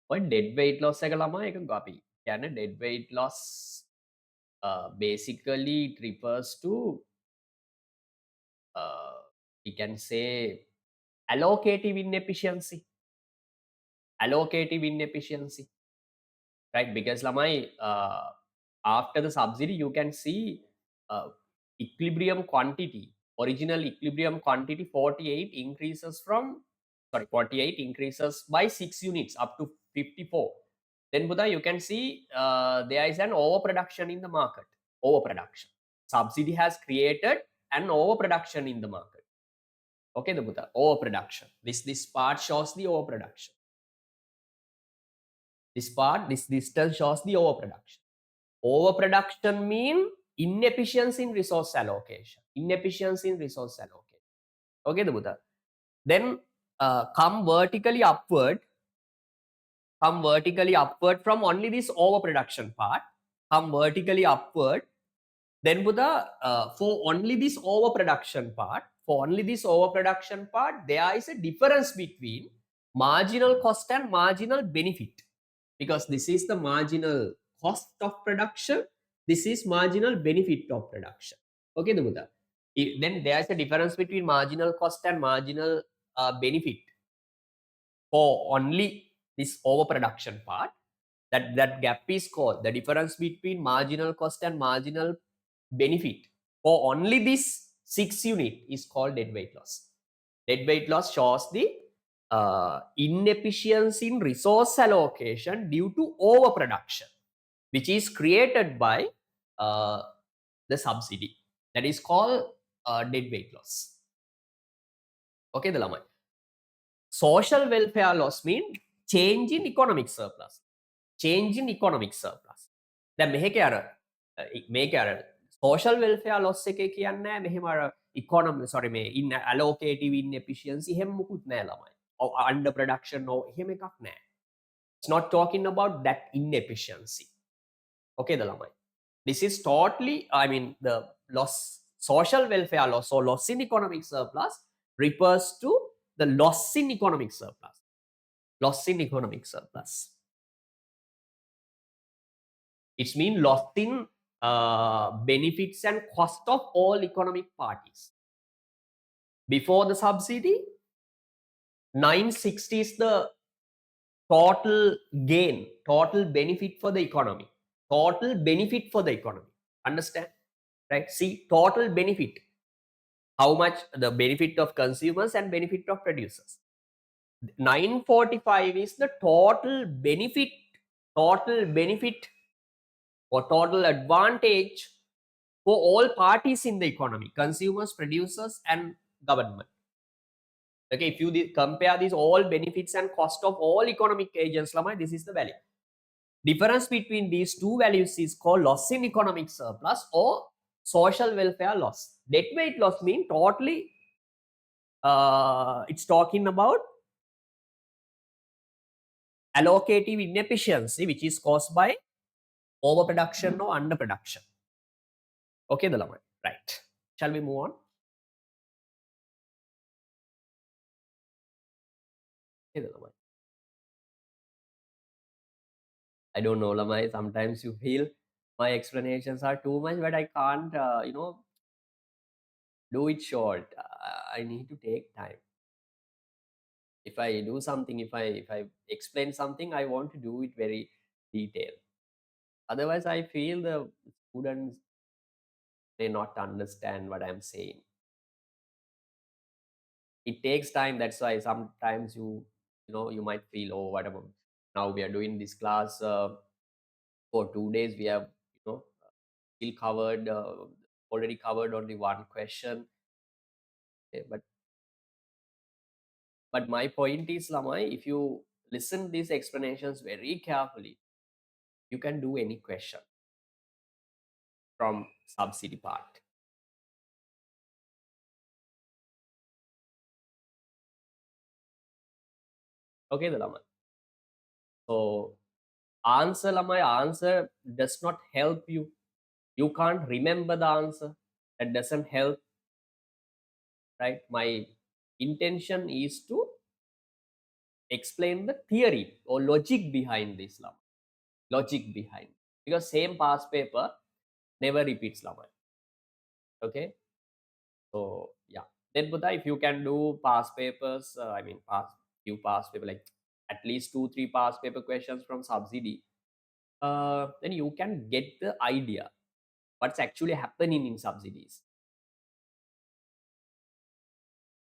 What dead weight loss එක ළමයි එක අපි කියන්නේ dead weight loss basically it refers to we can say allocative inefficiency. Allocative inefficiency, right? Because lamai after the subsidy you can see equilibrium quantity, original equilibrium quantity 48 increases from, sorry, 48 increases by 6 units up to 54. Then Buddha, you can see there is an overproduction in the market. Overproduction. Subsidy has created an overproduction in the market. Okay, the Buddha, overproduction. This part shows the overproduction. This part, this distance shows the overproduction. Overproduction mean inefficiency in resource allocation. Inefficiency in resource allocation. Okay, the Buddha. Then come vertically upward. Come vertically upward from only this overproduction part. Come vertically upward. Then Buddha, for only this overproduction part, there is a difference between marginal cost and marginal benefit, because this is the marginal cost of production, this is marginal benefit of production. Okay, the Buddha. Then there is a difference between marginal cost and marginal benefit for only this overproduction part. That gap is called the difference between marginal cost and marginal benefit for only this 6 unit is called dead weight loss. Dead weight loss shows the inefficiency in resource allocation due to overproduction, which is created by uh, the subsidy. That is called dead weight loss. Okay, the lamai. Social welfare loss means change in economic surplus. Change in economic surplus. දැන් මෙහෙක අර මේක අර social welfare loss එකේ කියන්නේ මෙහෙම අර economy sorry මේ in allocative inefficiency එහෙම මුකුත් නෑ ළමයි. Under production or එහෙම එකක් නෑ. It's not talking about that inefficiency. Okay the ළමයි. This is totally, I mean, the loss, social welfare loss or loss in economic surplus refers to the loss in economic surplus. Loss in economic surplus. It's mean loss in benefits and cost of all economic parties. Before the subsidy, 960 is the total gain, total benefit for the economy. Total benefit for the economy. Understand? Right? See, total benefit. How much the benefit of consumers and benefit of producers. 945 is the total benefit or total advantage for all parties in the economy, consumers, producers, and government. Okay, if you compare these all benefits and cost of all economic agents, this is the value. Difference between these two values is called loss in economic surplus or social welfare loss. Dead weight loss means totally, it's talking about allocative inefficiency, which is caused by overproduction or underproduction. Okay, the lamai. Right. Shall we move on? Okay, the lamai. I don't know, Lamai. Sometimes you feel my explanations are too much, but I can't, do it short. I need to take time. If I do something, if I explain something, I want to do it very detailed. Otherwise, I feel the students may not understand what I'm saying. It takes time. That's why sometimes you might feel, oh, whatever. Now we are doing this class for 2 days. We have still covered already covered only one question. Okay, but my point is, Lamai, if you listen these explanations very carefully, you can do any question from subsidy part. Okay, the Lamai. So answer, Lamai, answer does not help you. You can't remember the answer. That doesn't help. Right? My intention is to explain the theory or logic behind this, Lamai. Logic behind. Because same past paper never repeats, Lamai. Okay. So yeah, then Buddha, if you can do past papers, few past paper, like at least 2-3 past paper questions from subsidy, then you can get the idea what's actually happening in subsidies,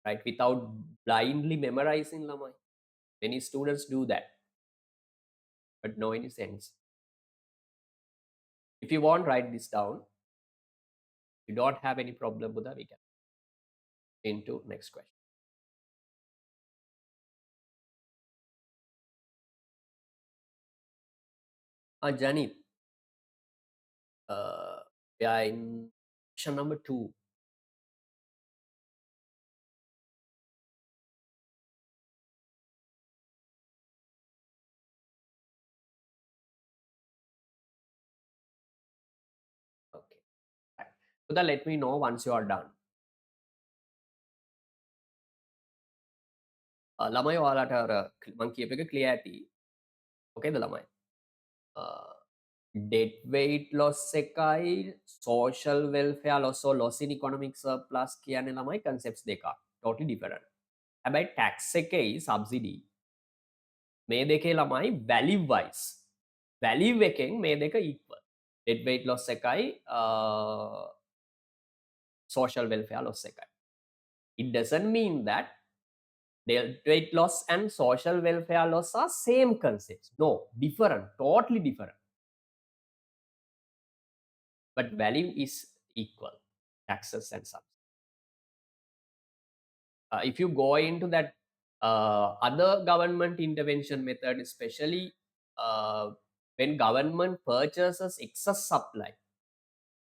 right? Without blindly memorizing, Lamai. Many students do that, but no any sense. If you want, write this down. If you don't have any problem, Buddha, we can into next question. Janit, We are in question number 2. Okay. Right. So then let me know once you are done. ළමයි ඔයාලට අර මං කියප එක clear ඇති. ඕකේද ළමයි? Debt weight loss එකයි social welfare loss or loss in economic surplus කියන්නේ ළමයි concepts දෙකක්. Totally different. හැබැයි tax එකේ subsidy මේ දෙකේ ළමයි value wise value එකෙන් මේ දෙක equal. Debt weight loss එකයි social welfare loss එකයි. It doesn't mean that debt weight loss and social welfare loss are same concepts. No, different, totally different. But value is equal, taxes and subsidy. If you go into that other government intervention method, especially when government purchases excess supply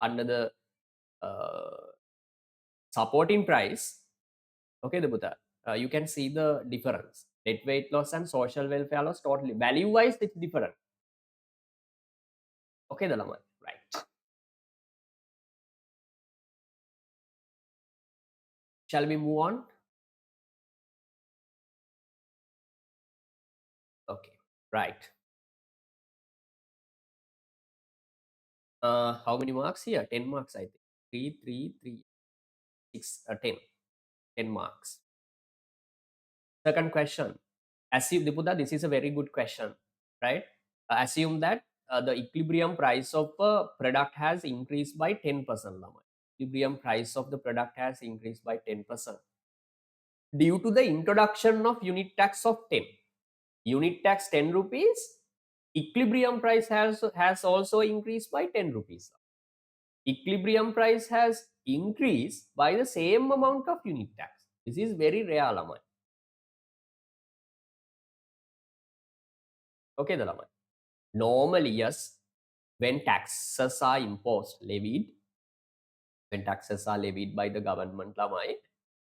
under the supporting price, okay, the Buddha, you can see the difference. Net weight loss and social welfare loss totally value wise it's different. Okay, the Lama, right? Shall we move on? Okay, right. How many marks here? 10 marks, I think. 3, 3, 3, 6, 10. 10 marks. Second question. Assume, Diputa, this is a very good question, right? Assume that the equilibrium price of a product has increased by 10%. Lama. Equilibrium price of the product has increased by 10% due to the introduction of unit tax of 10. Unit tax 10 rupees. Equilibrium price has also increased by 10 rupees. Equilibrium price has increased by the same amount of unit tax. This is very rare, Lama. Okay, the Lama. Normally, yes, when taxes are imposed, levied, when taxes are levied by the government, Lamai,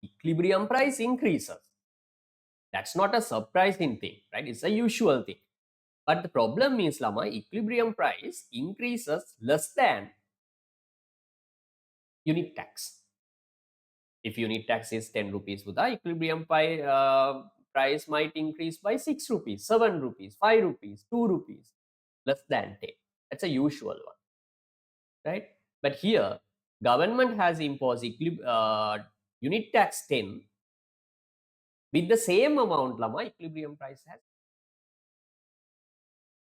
equilibrium price increases. That's not a surprising thing, right? It's a usual thing. But the problem is, Lamai, equilibrium price increases less than unit tax. If unit tax is 10 rupees, the equilibrium price might increase by 6 rupees, 7 rupees, 5 rupees, 2 rupees, less than 10. That's a usual one, right? But here, government has imposed unit tax 10 with the same amount, Lama, equilibrium price has.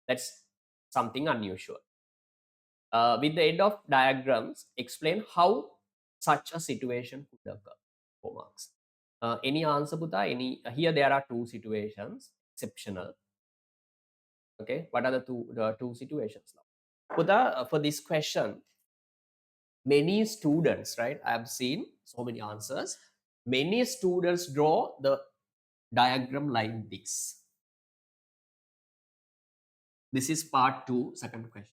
That's something unusual. With the aid of diagrams, explain how such a situation could occur. 4 marks. Any answer, Buddha? Here there are two situations, exceptional. Okay, what are the two situations now? Buddha, for this question, many students, right? I have seen so many answers. Many students draw the diagram like this. This is part 2, second question.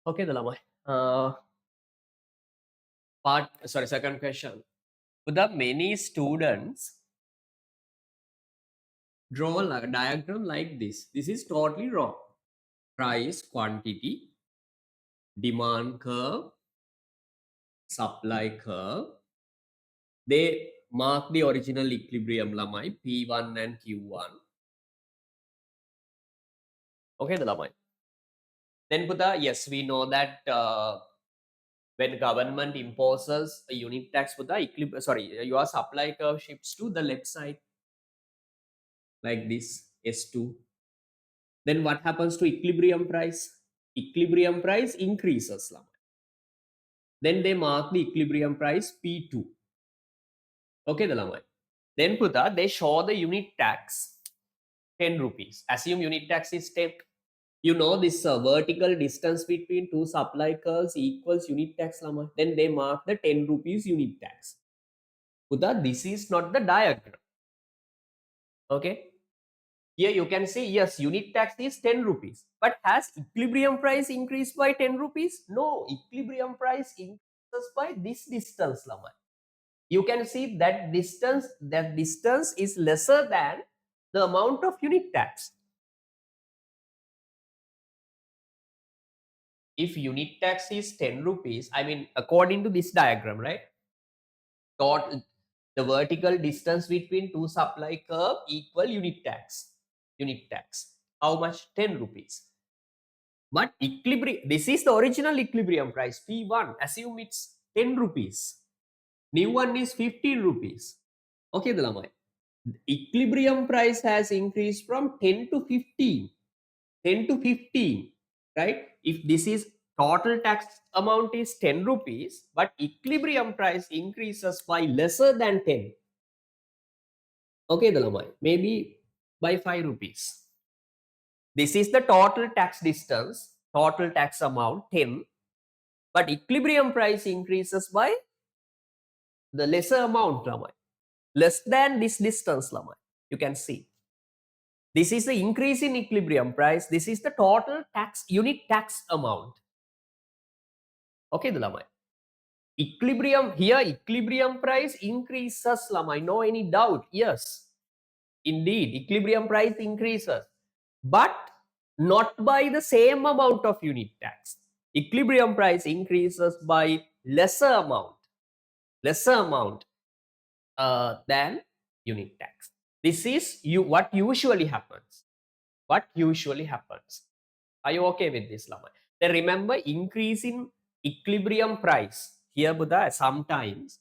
Okay, Dalama. Second question. The many students draw a diagram like this. This is totally wrong. Price, quantity, demand curve, supply curve. They mark the original equilibrium, Lamai, P1 and Q1. Okay, the Lamai. Then, Buddha, yes, we know that when government imposes a unit tax, Buddha, your supply curve shifts to the left side like this. S2. Then what happens to equilibrium price? Equilibrium price increases. Then they mark the equilibrium price P2. Okay, the lamai. Then Puta, they show the unit tax 10 rupees. Assume unit tax is 10. You know this vertical distance between two supply curves equals unit tax. Then they mark the 10 rupees unit tax. Puta, this is not the diagram. Okay. Here you can see, yes, unit tax is 10 rupees. But has equilibrium price increased by 10 rupees? No, equilibrium price increases by this distance. You can see that distance is lesser than the amount of unit tax. If unit tax is 10 rupees, I mean, according to this diagram, right? The vertical distance between two supply curve equal unit tax. Unit tax. How much? 10 rupees. But equilibrium, this is the original equilibrium price, P1. Assume it's 10 rupees. New one is 15 rupees. Okay, Dalamai. Equilibrium price has increased from 10 to 15. 10 to 15, right? If this is total tax amount is 10 rupees, but equilibrium price increases by lesser than 10. Okay, Dalamai, maybe by 5 rupees. This is the total tax distance, total tax amount 10, but equilibrium price increases by the lesser amount, Lamai. Less than this distance, Lamai. You can see. This is the increase in equilibrium price. This is the total tax unit tax amount. Okay, Lamai. Equilibrium price increases, Lamai. No any doubt. Yes, indeed, equilibrium price increases, but not by the same amount of unit tax. Equilibrium price increases by lesser amount than unit tax. This is what usually happens. What usually happens. Are you okay with this, Lama? Then remember, increase in equilibrium price. Here, Buddha, sometimes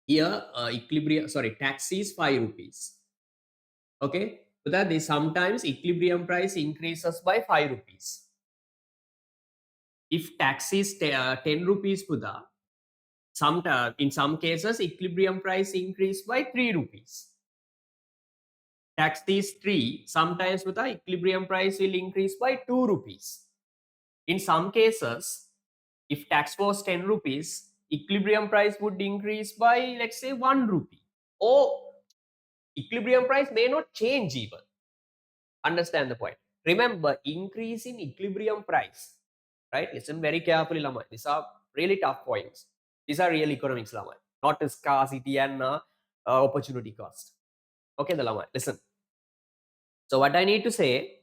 here tax is 5 rupees. Okay, Buddha, they sometimes equilibrium price increases by 5 rupees. If tax is 10 rupees, Buddha, in some cases equilibrium price increase by 3 rupees. Tax is 3, sometimes with the equilibrium price will increase by 2 rupees. In some cases, if tax was 10 rupees, equilibrium price would increase by, let's say, 1 rupee. Or equilibrium price may not change even. Understand the point. Remember, increase in equilibrium price, right? Listen very carefully, Lama. These are really tough points. These are real economics, Lama. Not scarcity and opportunity cost. Okay, the Lama. Listen. So what I need to say,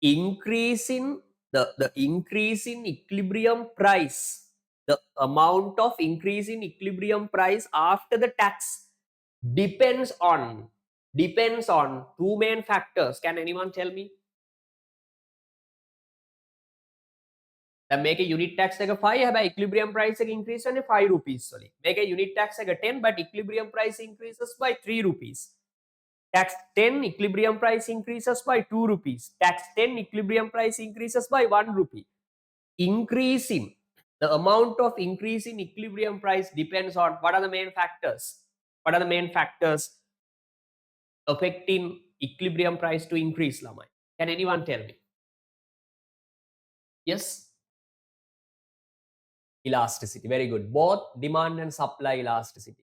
increase in the increase in equilibrium price, the amount of increase in equilibrium price after the tax depends on two main factors. Can anyone tell me? Then make a unit tax like a 5 have equilibrium price increase on 5 rupees. Sorry. Make a unit tax like a 10, but equilibrium price increases by 3 rupees. Tax 10 equilibrium price increases by 2 rupees. Tax 10 equilibrium price increases by 1 rupee. Increasing the amount of increase in equilibrium price depends on what are the main factors. What are the main factors affecting equilibrium price to increase, Lamai? Can anyone tell me? Yes? Elasticity. Very good. Both demand and supply elasticity.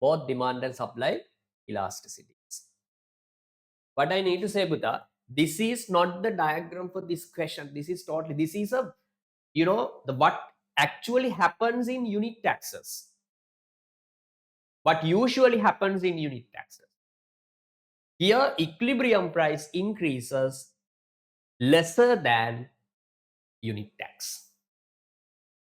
Both demand and supply elasticities. What I need to say, Buddha, this is not the diagram for this question. This is a, what actually happens in unit taxes. What usually happens in unit taxes. Here, equilibrium price increases lesser than unit tax.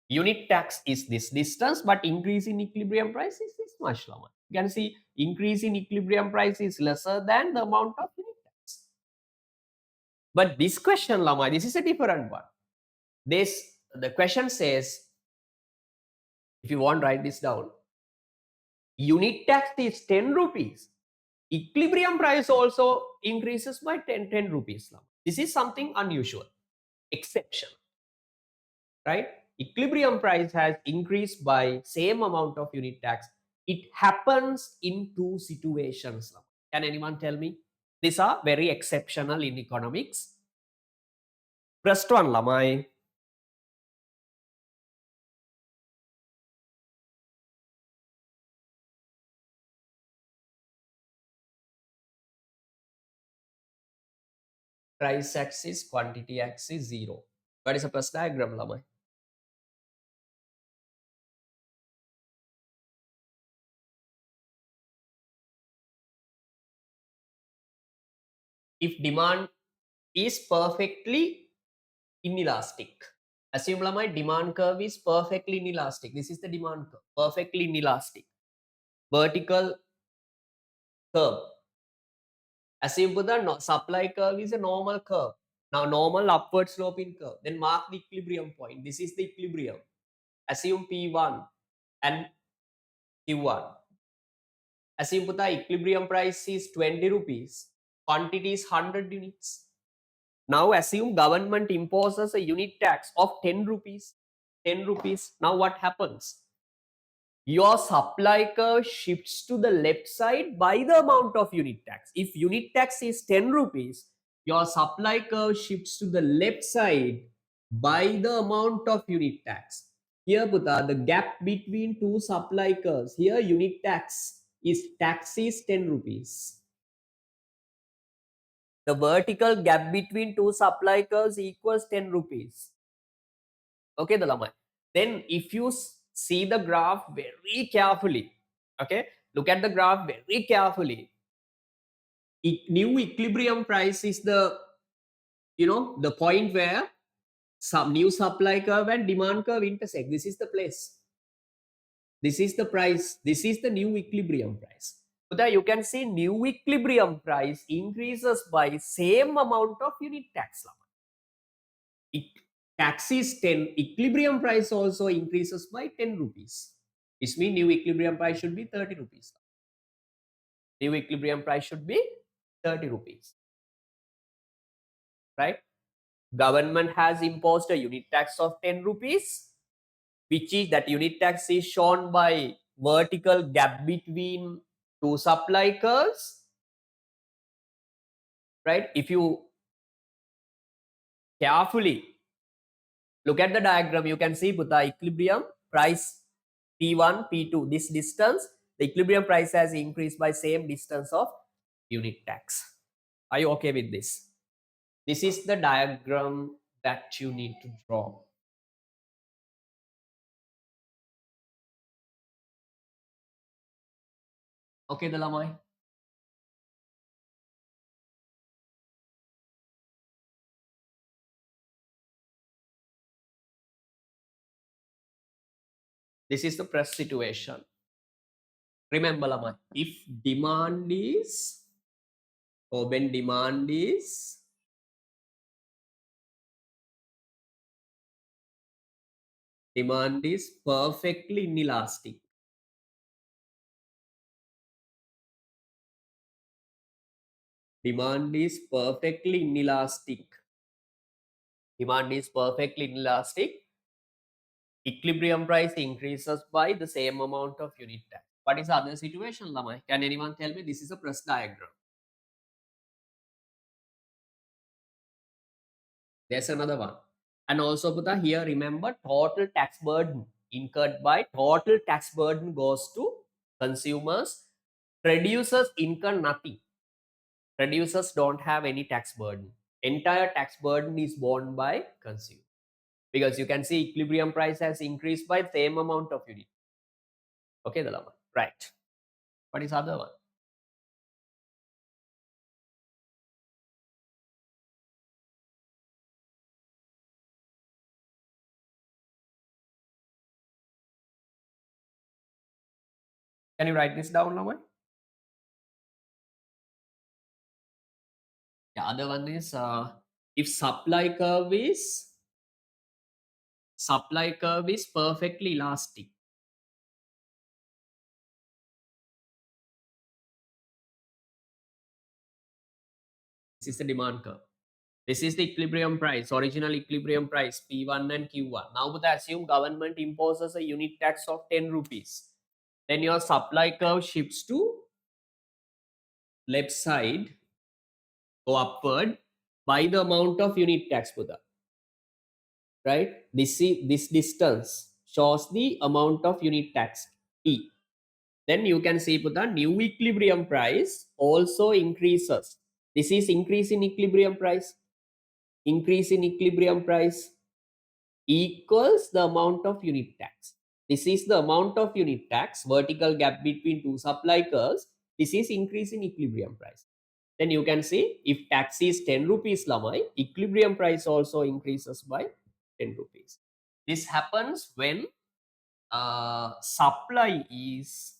Unit tax is this distance, but increase in equilibrium price is this much lower. You can see increase in equilibrium price is lesser than the amount of unit tax. But this question, Lama, this is a different one. The question says, if you want, write this down. Unit tax is 10 rupees. equilibrium price also increases by 10 rupees now. This is something unusual, exception, right? Equilibrium price has increased by same amount of unit tax. It happens in two situations now. Can anyone tell me? These are very exceptional in economics. First one, Lamai. Price axis, quantity axis, 0. What is a plus diagram, Lamai? If demand is perfectly inelastic, assume my demand curve is perfectly inelastic. This is the demand curve, perfectly inelastic. Vertical curve. Assume the supply curve is a normal curve. Now normal upward sloping curve. Then mark the equilibrium point. This is the equilibrium. Assume P1 and Q1. Assume the equilibrium price is 20 rupees. Quantity is 100 units. Now assume government imposes a unit tax of 10 rupees. 10 rupees. Now what happens? Your supply curve shifts to the left side by the amount of unit tax. If unit tax is 10 rupees, your supply curve shifts to the left side by the amount of unit tax. Here, Buddha, the gap between two supply curves, here unit tax is 10 rupees. The vertical gap between two supply curves equals 10 rupees. Okay, Dalamai. Then if you see the graph very carefully, okay, look at the graph very carefully. New equilibrium price is the, the point where some new supply curve and demand curve intersect. This is the place. This is the price. This is the new equilibrium price. So that you can see new equilibrium price increases by same amount of unit tax. Tax is 10, equilibrium price also increases by 10 rupees. This means new equilibrium price should be 30 rupees. New equilibrium price should be 30 rupees. Right? Government has imposed a unit tax of 10 rupees, which is that unit tax is shown by vertical gap between two supply curves. Right? If you carefully look at the diagram, you can see the equilibrium price P1, P2, this distance, the equilibrium price has increased by same distance of unit tax. Are you okay with this? This is the diagram that you need to draw. Okay, Dalamai? This is the press situation. Remember, Lamai, if demand is, or when demand is perfectly inelastic. Demand is perfectly inelastic. Demand is perfectly inelastic. Equilibrium price increases by the same amount of unit tax. What is the other situation, Lamai? Can anyone tell me? This is a press diagram. There's another one. And also, Buddha, here remember total tax burden incurred by total tax burden goes to consumers. Producers incur nothing. Producers don't have any tax burden. Entire tax burden is borne by consumer. Because you can see equilibrium price has increased by same amount of unit. Okay, Dalama. Right. What is other one? Can you write this down, Lama? The other one is if supply curve is perfectly elastic. This is the demand curve. This is the equilibrium price, original equilibrium price, P1 and Q1. Now, but assume government imposes a unit tax of 10 rupees. Then your supply curve shifts to left side, go upward by the amount of unit tax, Buddha. Right? This distance shows the amount of unit tax, T. Then you can see the new equilibrium price also increases. This is increase in equilibrium price. Increase in equilibrium price equals the amount of unit tax. This is the amount of unit tax, vertical gap between two supply curves. This is increase in equilibrium price. Then you can see if tax is 10 rupees lamai, equilibrium price also increases by 10 rupees. This happens when supply is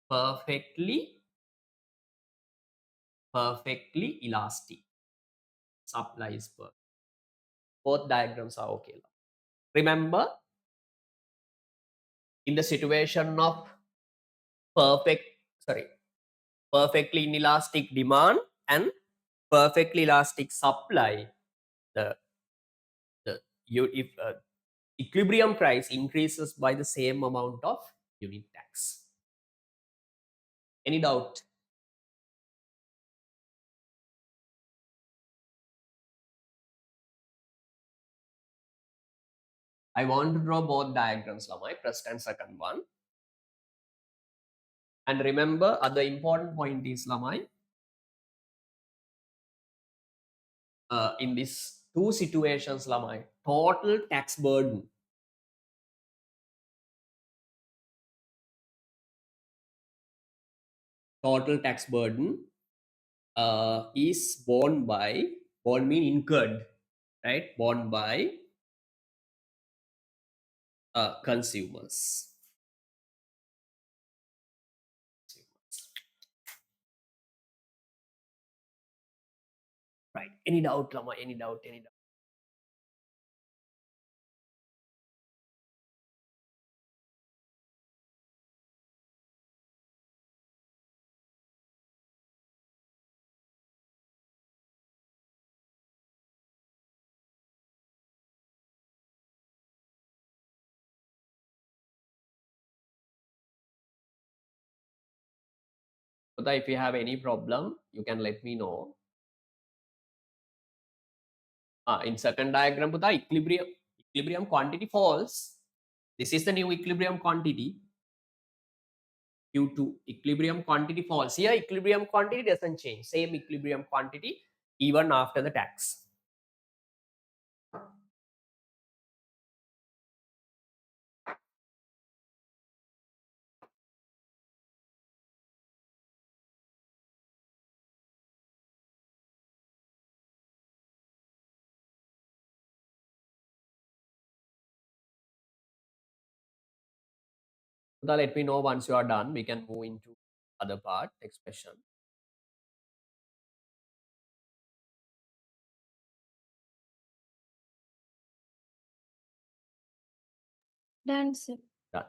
perfectly elastic. Supply is perfect. Both diagrams are okay. Remember, in the situation of perfectly inelastic demand and perfectly elastic supply, the if equilibrium price increases by the same amount of unit tax. Any doubt? I want to draw both diagrams, Lamai, first and second one. And remember, other important point is, Lamai, in these two situations, Lamai, total tax burden is borne mean incurred, right? Borne by consumers. Right. Any doubt, Lama? Any doubt? But if you have any problem, you can let me know. In second diagram, Buddha, equilibrium quantity falls. This is the new equilibrium quantity. Q2 equilibrium quantity falls. Here equilibrium quantity doesn't change. Same equilibrium quantity even after the tax. Buddha, let me know once you are done. We can move into other part expression. Done, sir. Done.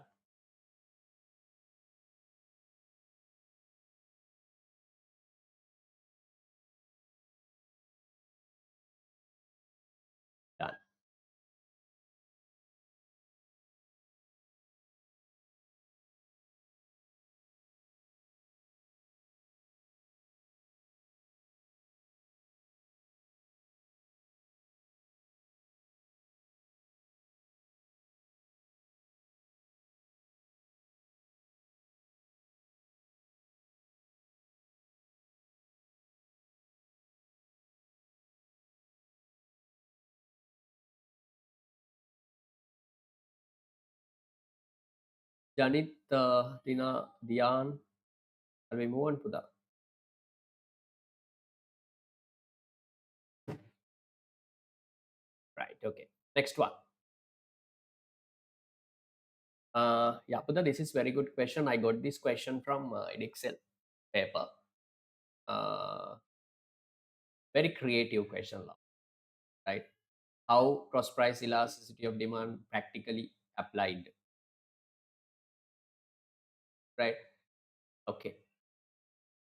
Done. Janit, Tina, Dian, and we move on to the right. Okay. Next one. Yeah, Buddha, this is very good question. I got this question from Edexcel paper. Very creative question, right? How cross price elasticity of demand practically applied, right? Okay.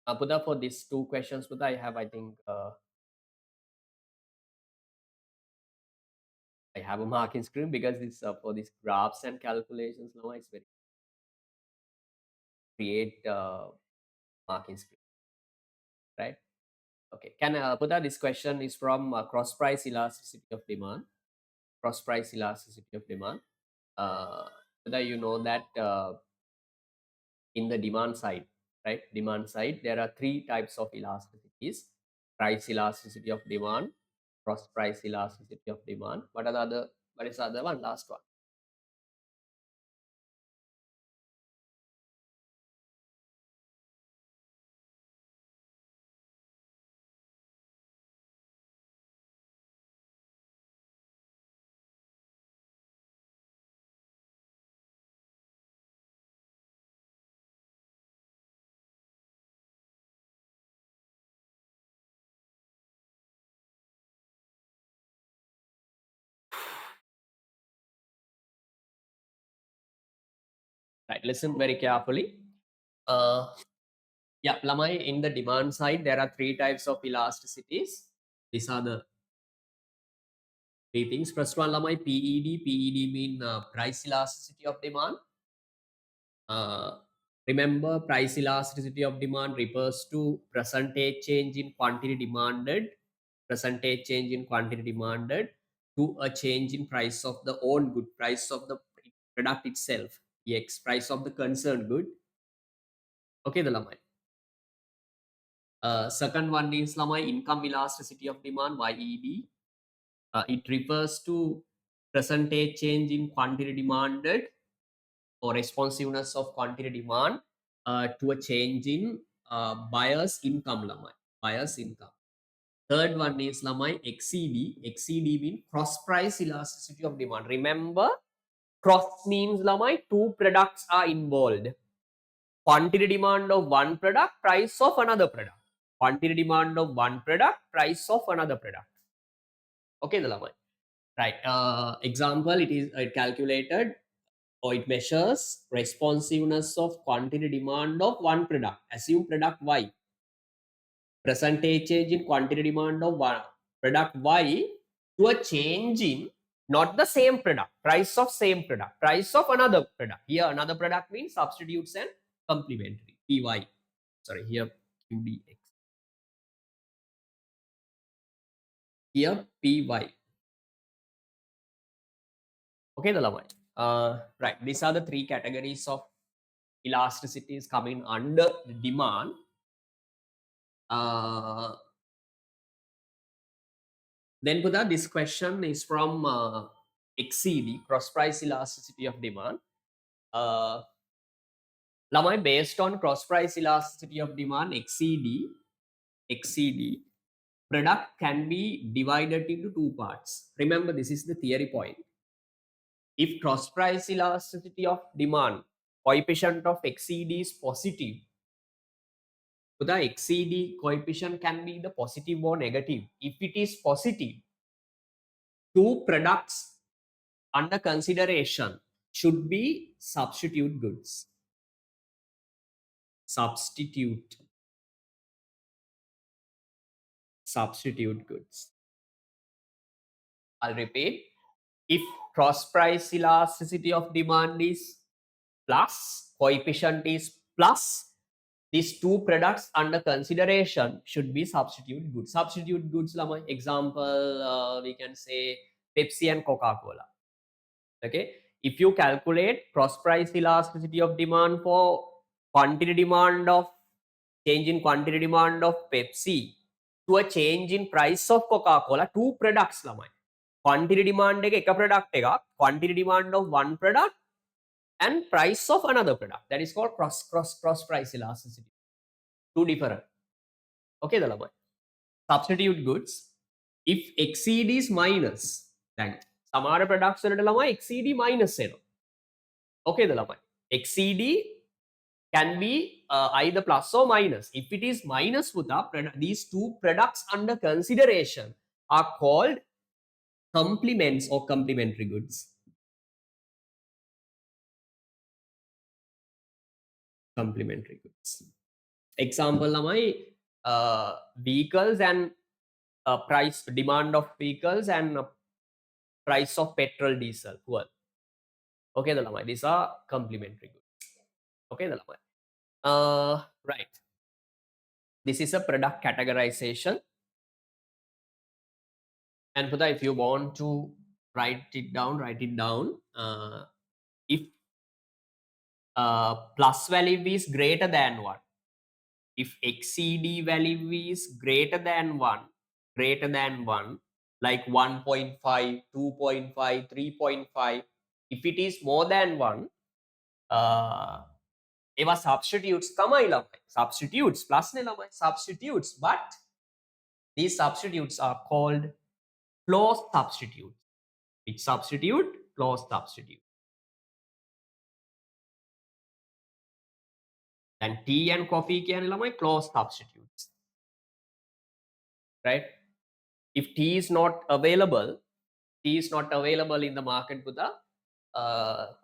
Pudha, for these two questions, Pudha, I have, I think, I have a marking screen because it's for these graphs and calculations. Now it's very create marking screen, right? Okay. Can Pudha, this question is from cross price elasticity of demand. Cross price elasticity of demand. Pudha, you know that in the demand side, right? Demand side, there are three types of elasticities: price elasticity of demand, cross price elasticity of demand. What are the other? What is the other one? Last one. Right. Listen very carefully. Uh, yeah, Lamai, in the demand side, there are three types of elasticities. These are the three things. First one, Lamai, PED. PED mean price elasticity of demand. Uh, Remember, price elasticity of demand refers to percentage change in quantity demanded, percentage change in quantity demanded to a change in price of the own good, price of the product itself, X, price of the concerned good. Okay, the Lamai. Second one is Lamai, income elasticity of demand, YED. It refers to percentage change in quantity demanded or responsiveness of quantity demand to a change in buyer's income, Lamai. Buyer's income. Third one is Lamai, XED. XED means cross price elasticity of demand. Remember, cross means Lamai, two products are involved. Quantity demand of one product, price of another product. Quantity demand of one product, price of another product. Okay, the Lamai. Right. Example, it is calculated or it measures responsiveness of quantity demand of one product. Assume product Y. Percentage change in quantity demand of one product Y to a change in not the same product, price of same product, price of another product. Here another product means substitutes and complementary. PY. Sorry, here QDX. Here PY. Okay, the Lamai. Right. These are the three categories of elasticities coming under the demand. Then Buddha, this question is from XCD, cross price elasticity of demand. Lamai, based on cross price elasticity of demand, XCD, product can be divided into two parts. Remember, this is the theory point. If cross price elasticity of demand, coefficient of XCD is positive, the XCD coefficient can be the positive or negative. If it is positive, two products under consideration should be substitute goods. Substitute goods. I'll repeat. If cross price elasticity of demand is plus, coefficient is plus, these two products under consideration should be substitute goods. Substitute goods, example, we can say Pepsi and Coca-Cola. Okay, if you calculate cross price elasticity of demand for quantity demand of change in quantity demand of Pepsi to a change in price of Coca-Cola, two products lamai. Quantity demand එක product එකක්, quantity demand of one product and price of another product. That is called cross price elasticity. Two different. Okay, the lamai. Substitute goods. If XCD is minus, then සමහර products වලට ළමයි XCD minus එනවා. Okay, the ළමයි. XCD can be either plus or minus. If it is minus, these two products under consideration are called complements or complementary goods. Complementary goods. example lamai vehicles and price demand of vehicles and price of petrol diesel fuel. Okay the lamai, these are complementary goods. Okay the lamai, right, this is a product categorization. And Puta, if you want to write it down. If plus value is greater than 1, if xcd value is greater than 1, like 1.5, 2.5, 3.5, if it is more than 1, ඒවා substitutes තමයි ළමයි, substitutes plus නේ ළමයි, substitutes, but these substitutes are called close substitutes. Which substitute? Close substitute. And tea and coffee කියන්නේ ළමයි close substitutes, right? If tea is not available, in the market, Buddha,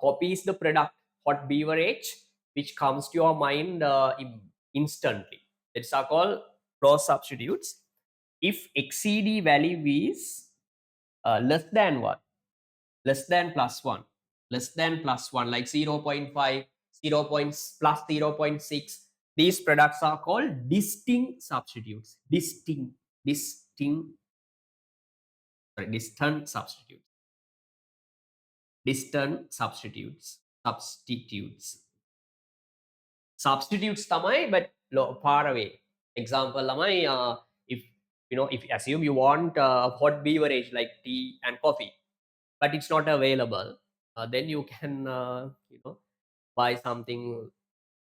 coffee is the product, hot beverage, which comes to your mind instantly. It's are called close substitutes. If xcd value is less than what? Less than plus 1, like 0.5, 0 plus 0.6, these products are called distinct substitutes. Distant substitutes. Substitutes tamai, but far away. Example lamai, if if you assume you want hot beverage like tea and coffee, but it's not available, then you can buy something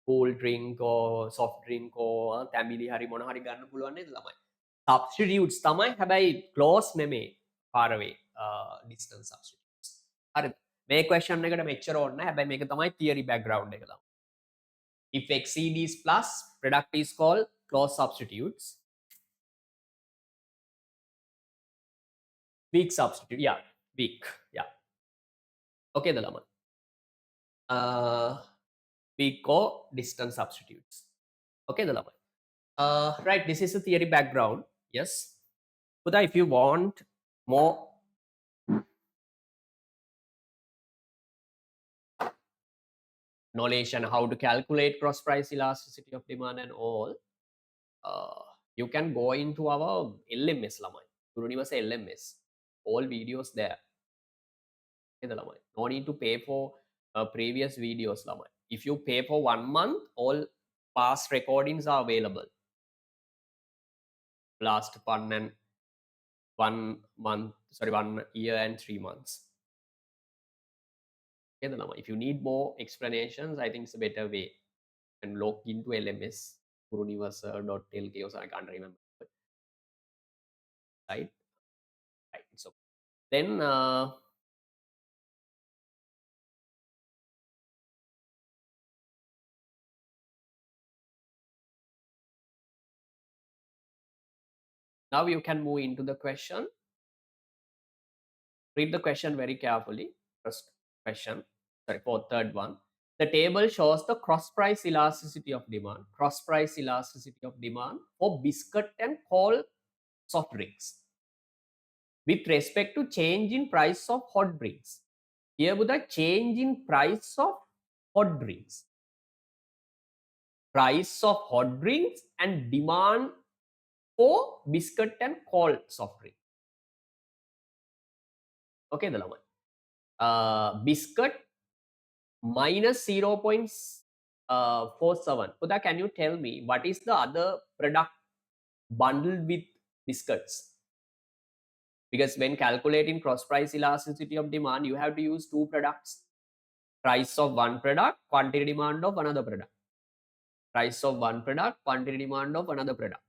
cool drink or soft drink or tamili hari මොන හරි ගන්න පුළුවන් නේද ළමයි. Substitutes තමයි, හැබැයි close නෙමෙයි, far away, distance substitutes. හරිද? මේ question එකට මෙච්චර ඕනේ නැහැ, හැබැයි මේක තමයි theory background එක ළමයි. If xcd is plus, product is called close substitutes. Weak substitute, yeah, weak, yeah. Okay the ළමයි. Weak or distant substitutes. Okay the ළමයි. Right, this is a theory background. Yes. Buddha, if you want more knowledge on how to calculate cross price elasticity of demand and all, you can go into our LMS lamai. Universe LMS. All videos there. Okay, the lamai. No need to pay for previous videos lamai. If you pay for 1 month, all past recordings are available. Last 1 year and 3 months. Okay, if you need more explanations, I think it's a better way. And log into LMS, universe.lk or I can't remember. Right? Right. So then now you can move into the question. Read the question very carefully. First question, sorry, for third one. The table shows the cross price elasticity of demand. Cross price elasticity of demand for biscuit and cold soft drinks with respect to change in price of hot drinks. Here with the change in price of hot drinks. Price of hot drinks and demand for biscuit and cold soft drink. Okay, the lamai. Biscuit minus 0.47. Puda, can you tell me what is the other product bundled with biscuits? Because when calculating cross price elasticity of demand, you have to use two products. Price of one product, quantity demand of another product. Price of one product, quantity demand of another product.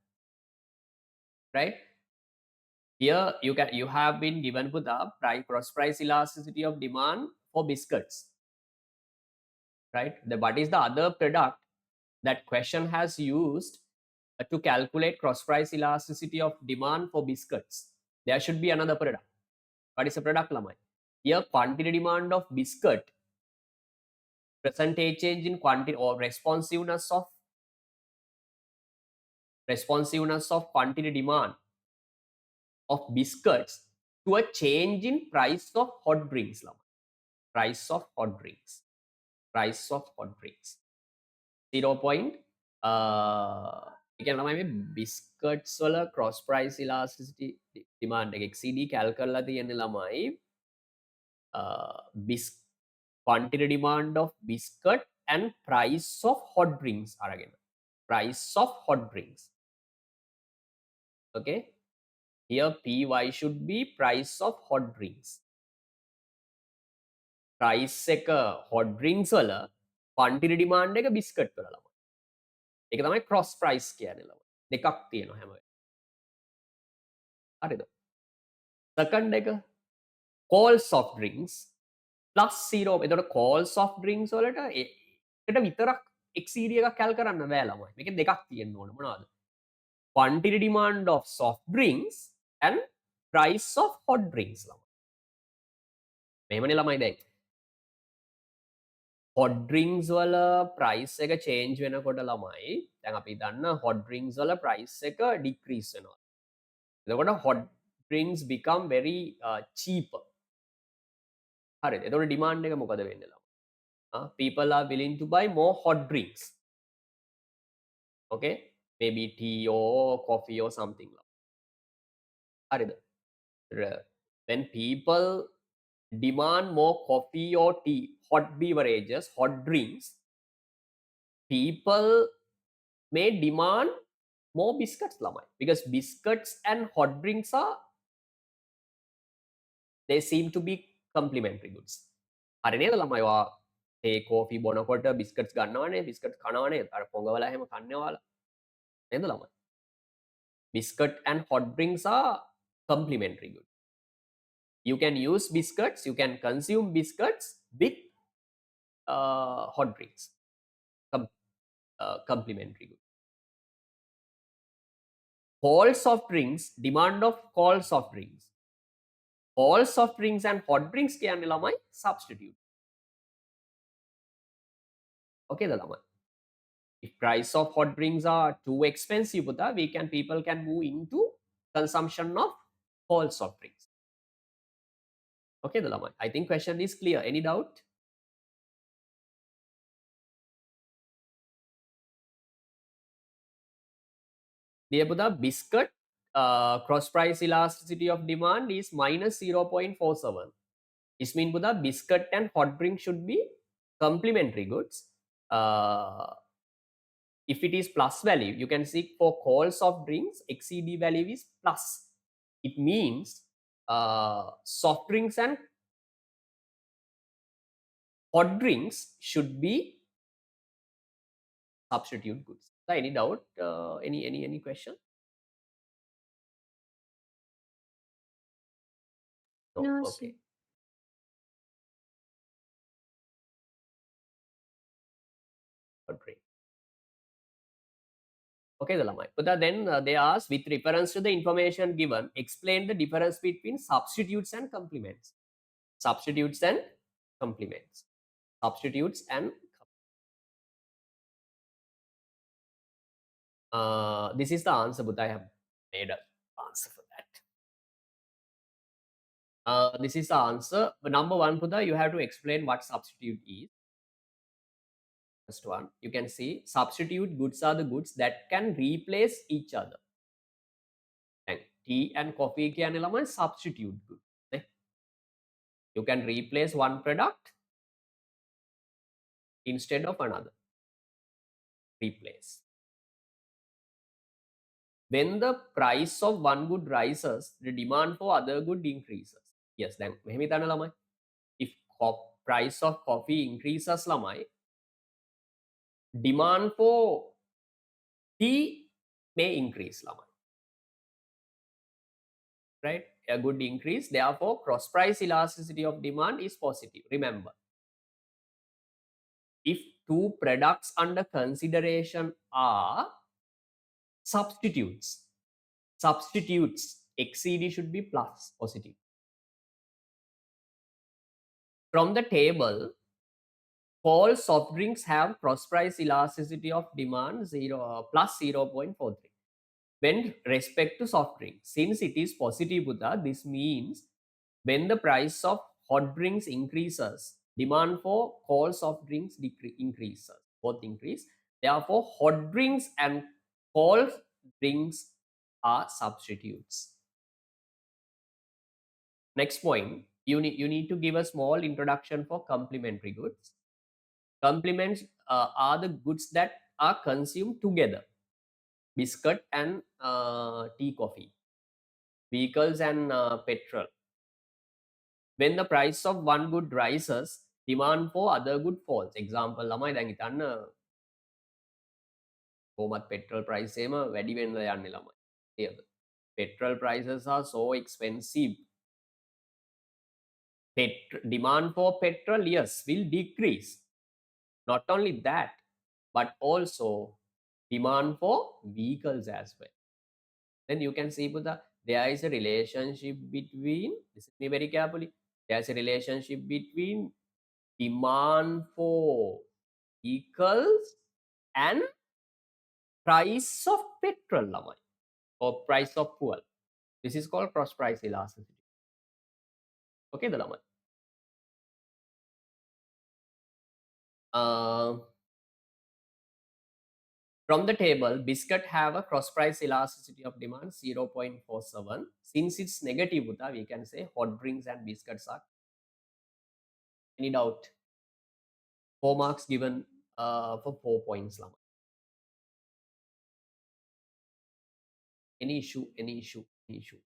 Right? Here you have been given Buddha cross price elasticity of demand for biscuits. Right? What is the other product that question has used to calculate cross price elasticity of demand for biscuits? There should be another product. What is a product lamai? Here quantity demand of biscuit, percentage change in quantity or responsiveness of responsiveness of quantity demand of biscuits to a change in price of hot drinks ළමයි. Price of hot drinks. Price of hot drinks. 0. ඒ කියන්නේ ළමයි මේ බිස්කට්ස් වල cross price elasticity demand එක XCD කැල් කරලා තියෙන්නේ ළමයි bis quantity demand of biscuit and price of hot drinks අරගෙන. Price of hot drinks. Okay. Here PY should be price of hot drinks. Price එක hot drinks වල quantity demand එක biscuit වල ළමයි. ඒක තමයි cross price කියන්නේ ළමයි. දෙකක් තියෙනවා හැම වෙලේම. හරිද? second එක cold soft drinks plus 0. එතකොට cold soft drinks වලට එකට විතරක් XCD එකක් කැල් කරන්න බෑ ළමයි. මේකේ දෙකක් තියෙන්න ඕන මොනවද? Quantity demand of soft drinks and price of hot drinks ළමයි. මෙහෙමනේ ළමයි දැන්. hot drinks වල price එක change වෙනකොට ළමයි දැන් අපි දන්න hot drinks වල price එක decrease වෙනවා. එතකොට hot drinks become very cheaper. හරිද? එතකොට demand එක මොකද වෙන්නේ ළමයි? People are willing to buy more hot drinks. Okay? Maybe tea or coffee or something. හරිද? When people demand more coffee or tea, hot beverages, hot drinks, people may demand more biscuits lamai because biscuits and hot drinks are they seem to be complementary goods. හරි නේද ළමයි ඔයා ඒ කෝෆි බොනකොට බිස්කට්ස් ගන්නවනේ biscuit කනවනේ අර පොඟවලා එහෙම කන්නේ ඔයාලා නේද ළමයි? Biscuit and hot drinks are complementary goods. You can use biscuits, you can consume biscuits with hot drinks. Complementary goods. Cold soft drinks, demand of cold soft drinks. Cold soft drinks and hot drinks කියන්නේ ළමයි substitute. Okay ද ළමයි? If price of hot drinks are too expensive පුතා, people can move into consumption of cold soft drinks. Okay ද ළමයි? I think question is clear. Any doubt? Dear පුතා, biscuit cross price elasticity of demand is minus 0.47. This means පුතා biscuit and hot drink should be complementary goods. If it is plus value, you can see for cold soft drinks, XCD value is plus. It means soft drinks and hot drinks should be substitute goods. So any doubt? Any question? No. No, Okay. sir. Hot drink. Okay, the lamai. But then they ask, with reference to the information given, explain the difference between substitutes and complements. Substitutes and complements. Substitutes and this is the answer, but I have made an answer for that. This is the answer. But number one, Buddha, you have to explain what substitute is. First one, you can see substitute goods are the goods that can replace each other. And tea and coffee can element substitute goods. You can replace one product instead of another. Replace. When the price of one good rises, the demand for other good increases. Yes, then if price of coffee increases lamai, demand for tea may increase lamai. Right? A good increase, therefore cross price elasticity of demand is positive. Remember, if two products under consideration are substitutes, XCD should be plus, positive. From the table, all soft drinks have cross price elasticity of demand plus 0.43. when respect to soft drinks. Since it is positive, Buddha, this means when the price of hot drinks increases, demand for cold soft drinks increases, both increase. Therefore, hot drinks and cold drinks are substitutes. Next point, you need to give a small introduction for complementary goods. Complements are the goods that are consumed together: biscuit and tea, coffee, vehicles and petrol. When the price of one good rises, demand for other good falls. Example ළමයි දැන් හිතන්න කොහොමත් petrol price එකම වැඩි වෙන්න යන්නේ ළමයි. නේද? Petrol prices are so expensive. Demand for petrol, yes, will decrease. Not only that, but also demand for vehicles as well. Then you can see, Buddha, there is a relationship between, listen to me very carefully, there's a relationship between demand for vehicles and price of petrol, lamai, or price of fuel. This is called cross price elasticity. Okay, the lamai. From the table, biscuit have a cross price elasticity of demand 0.47. Since it's negative, Buddha, we can say hot drinks and biscuits are. Any doubt? 4 marks given for 4 points, lamai. Any issue, any issue, any issue.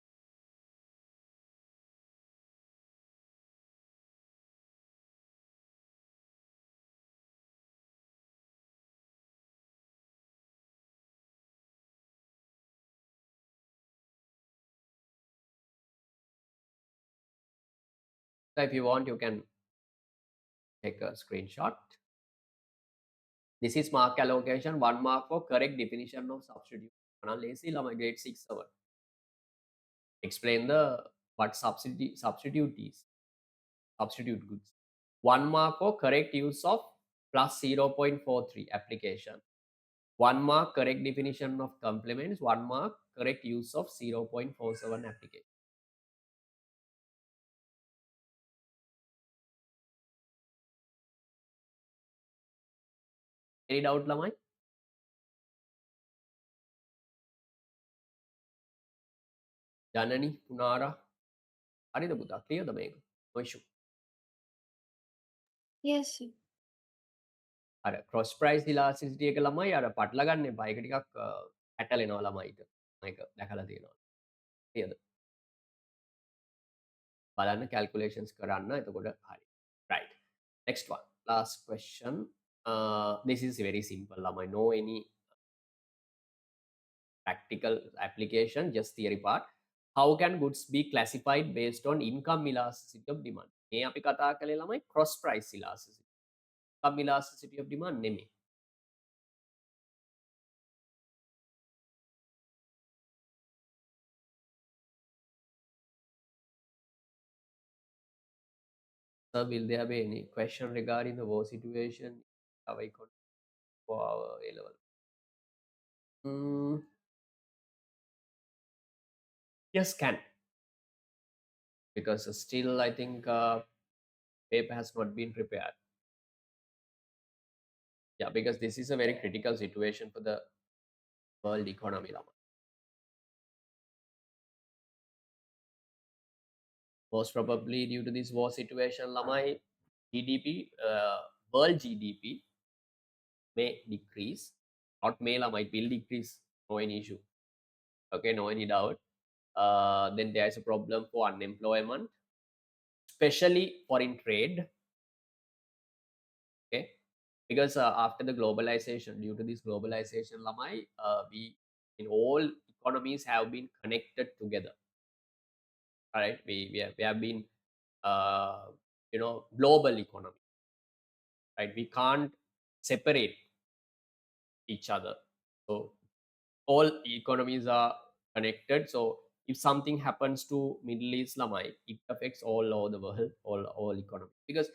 So if you want, you can take a screenshot. This is mark allocation, 1 mark for correct definition of substitute. Lazy lamai grade 6 7. Explain the what substitute is. Substitute goods. 1 mark for correct use of plus 0.43 application. 1 mark correct definition of complements. 1 mark correct use of 0.47 application. Any doubt, lamai? Janani, Punara, හරිද පුතා? Clear the මේක? No issue. Yes, sir. අර cross price elasticity එක ළමයි අර පටල ගන්න එපා. ඒක ටිකක් ඇටලෙනවා ළමයිට. මේක දැකලා තියෙනවා. නේද? බලන්න calculations කරන්න. එතකොට හරි. Right. Next one. Last question. This is very simple ළමයි. No any practical application, just theory part. How can goods be classified based on income elasticity of demand? මේ අපි කතා කළේ ළමයි cross price elasticity. Income elasticity of demand නෙමෙයි. Sir, will there be any question regarding the war situation our economy for our A level? Yes, can. Because still, I think paper has not been prepared. Yeah, because this is a very critical situation for the world economy. Lama. Most probably due to this war situation, Lamai GDP, world GDP may decrease. Not may, Lamai will decrease. No any issue. Okay, no any doubt. Then there is a problem for unemployment, especially foreign trade. Okay, because after the globalization, due to this globalization, Lamai, we in all economies have been connected together. All right, we have been global economy, right? We can't separate each other. So all economies are connected. So if something happens to Middle East, lamai, it affects all over the world, all economy. Because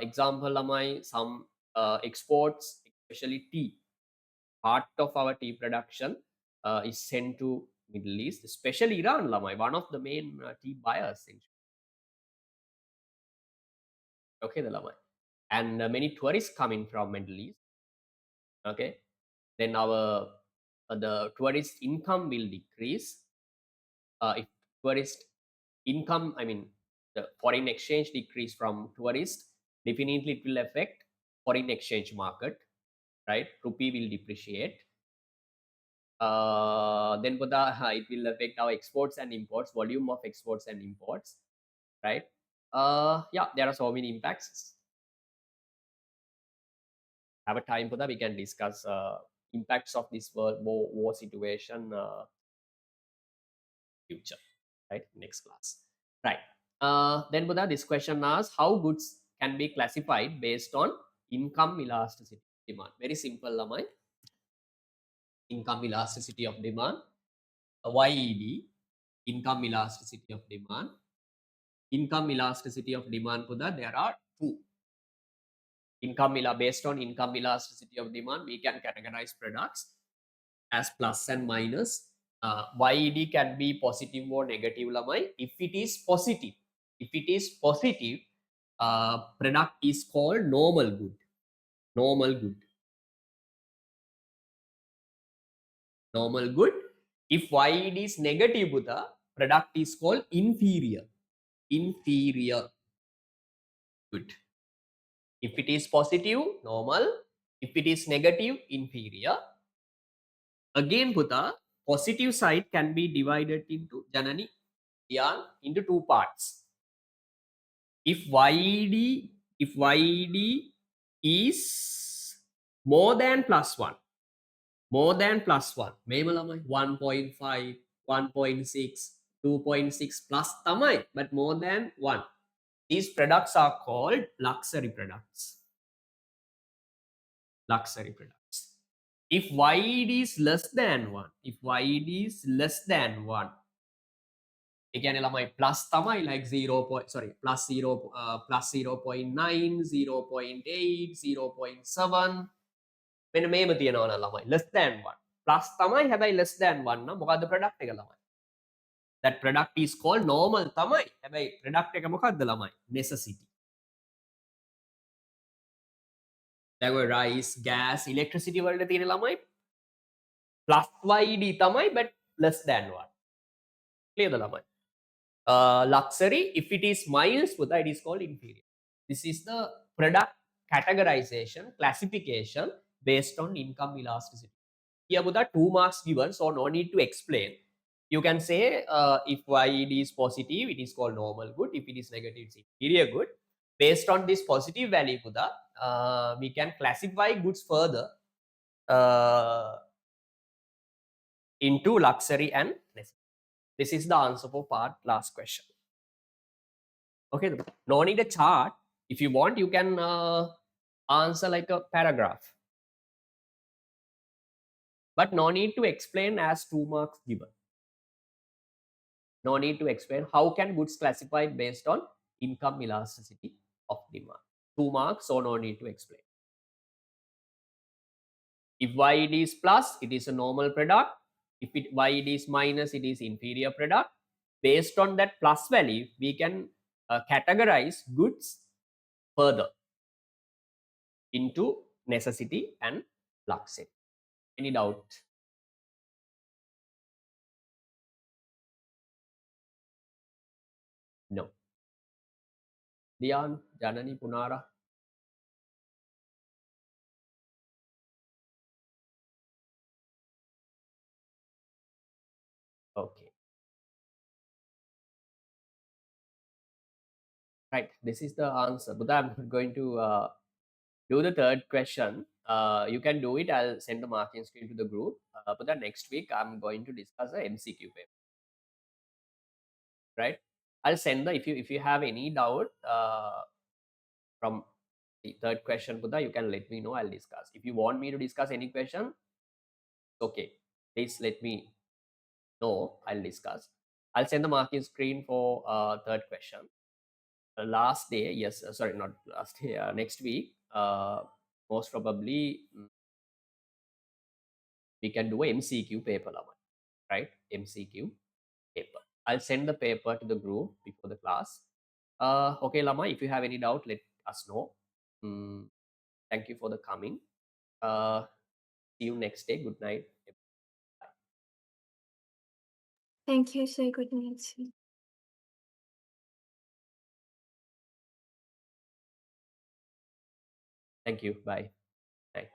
example, lamai, some exports, especially tea, part of our tea production is sent to Middle East, especially Iran, lamai, one of the main tea buyers. Okay, the lamai. And many tourists coming from Middle East. Okay, then our the tourist income will decrease. If tourist income, I mean, the foreign exchange decrease from tourists, definitely it will affect foreign exchange market, right? Rupee will depreciate. Then it will affect our exports and imports, volume of exports and imports, right? Yeah, there are so many impacts. Have a time for that, we can discuss impacts of this war situation future, right? Next class, right? Then Buddha, this question asks how goods can be classified based on income elasticity demand. Very simple, lamai. Income elasticity of demand, YED, income elasticity of demand. Income elasticity of demand, Buddha, there are two. Based on income elasticity of demand, we can categorize products as plus and minus. YED can be positive or negative, lamai. If it is positive, product is called normal good. Normal good. Normal good. If YED is negative, Buddha, product is called inferior. Inferior good. If it is positive, normal. If it is negative, inferior. Again, Buddha, positive side can be divided into Janani, Yan, into two parts. If YED is more than plus 1, more than plus 1, 1.5, 1.6, 2.6 plus tamai, but more than 1. These products are called luxury products. Luxury products. If YED is less than 1, if YED is less than 1, again lamai plus tamai like 0. Sorry, plus 0, plus 0.9, 0.8, 0.7. මෙන්න මේම තියෙනවා නම් ළමයි less than 1 plus තමයි හැබැයි less than 1 නම් මොකද්ද product එක ළමයි that product is called normal තමයි හැබැයි product එක මොකද්ද ළමයි necessity දැන් ඔය rice gas electricity වලට තියෙන ළමයි plus YD තමයි but less than 1 clear ද ළමයි luxury if it is minus පුතා it is called inferior this is the product categorization classification based on income elasticity. Here, Buddha, 2 marks given, so no need to explain. You can say if YED is positive, it is called normal good. If it is negative, it's inferior good. Based on this positive value, Buddha, we can classify goods further into luxury and necessity. This is the answer for part last question. Okay, no need a chart. If you want, you can answer like a paragraph. But no need to explain as 2 marks given. No need to explain how can goods classified based on income elasticity of demand. 2 marks, so no need to explain. If YED is plus, it is a normal product. If YED is minus, it is inferior product. Based on that plus value, we can categorize goods further into necessity and luxury. Any doubt? No. Diyan, Janani, Punara. Okay. Right. This is the answer. But I'm going to do the third question. You can do it. I'll send the marking screen to the group. But the next week, I'm going to discuss the MCQ paper. Right. I'll send the if you have any doubt from the third question, Buddha, you can let me know. I'll discuss. If you want me to discuss any question, okay. Please let me know. I'll discuss. I'll send the marking screen for third question. Last day, yes, sorry, not last day. Next week, most probably we can do a MCQ paper. right? MCQ paper. I'll send the paper to the group before the class. Okay, Lama, if you have any doubt, let us know. Thank you for the coming. See you next day. Good night. Thank you, sir. Good night, sir. Thank you. Bye. Night.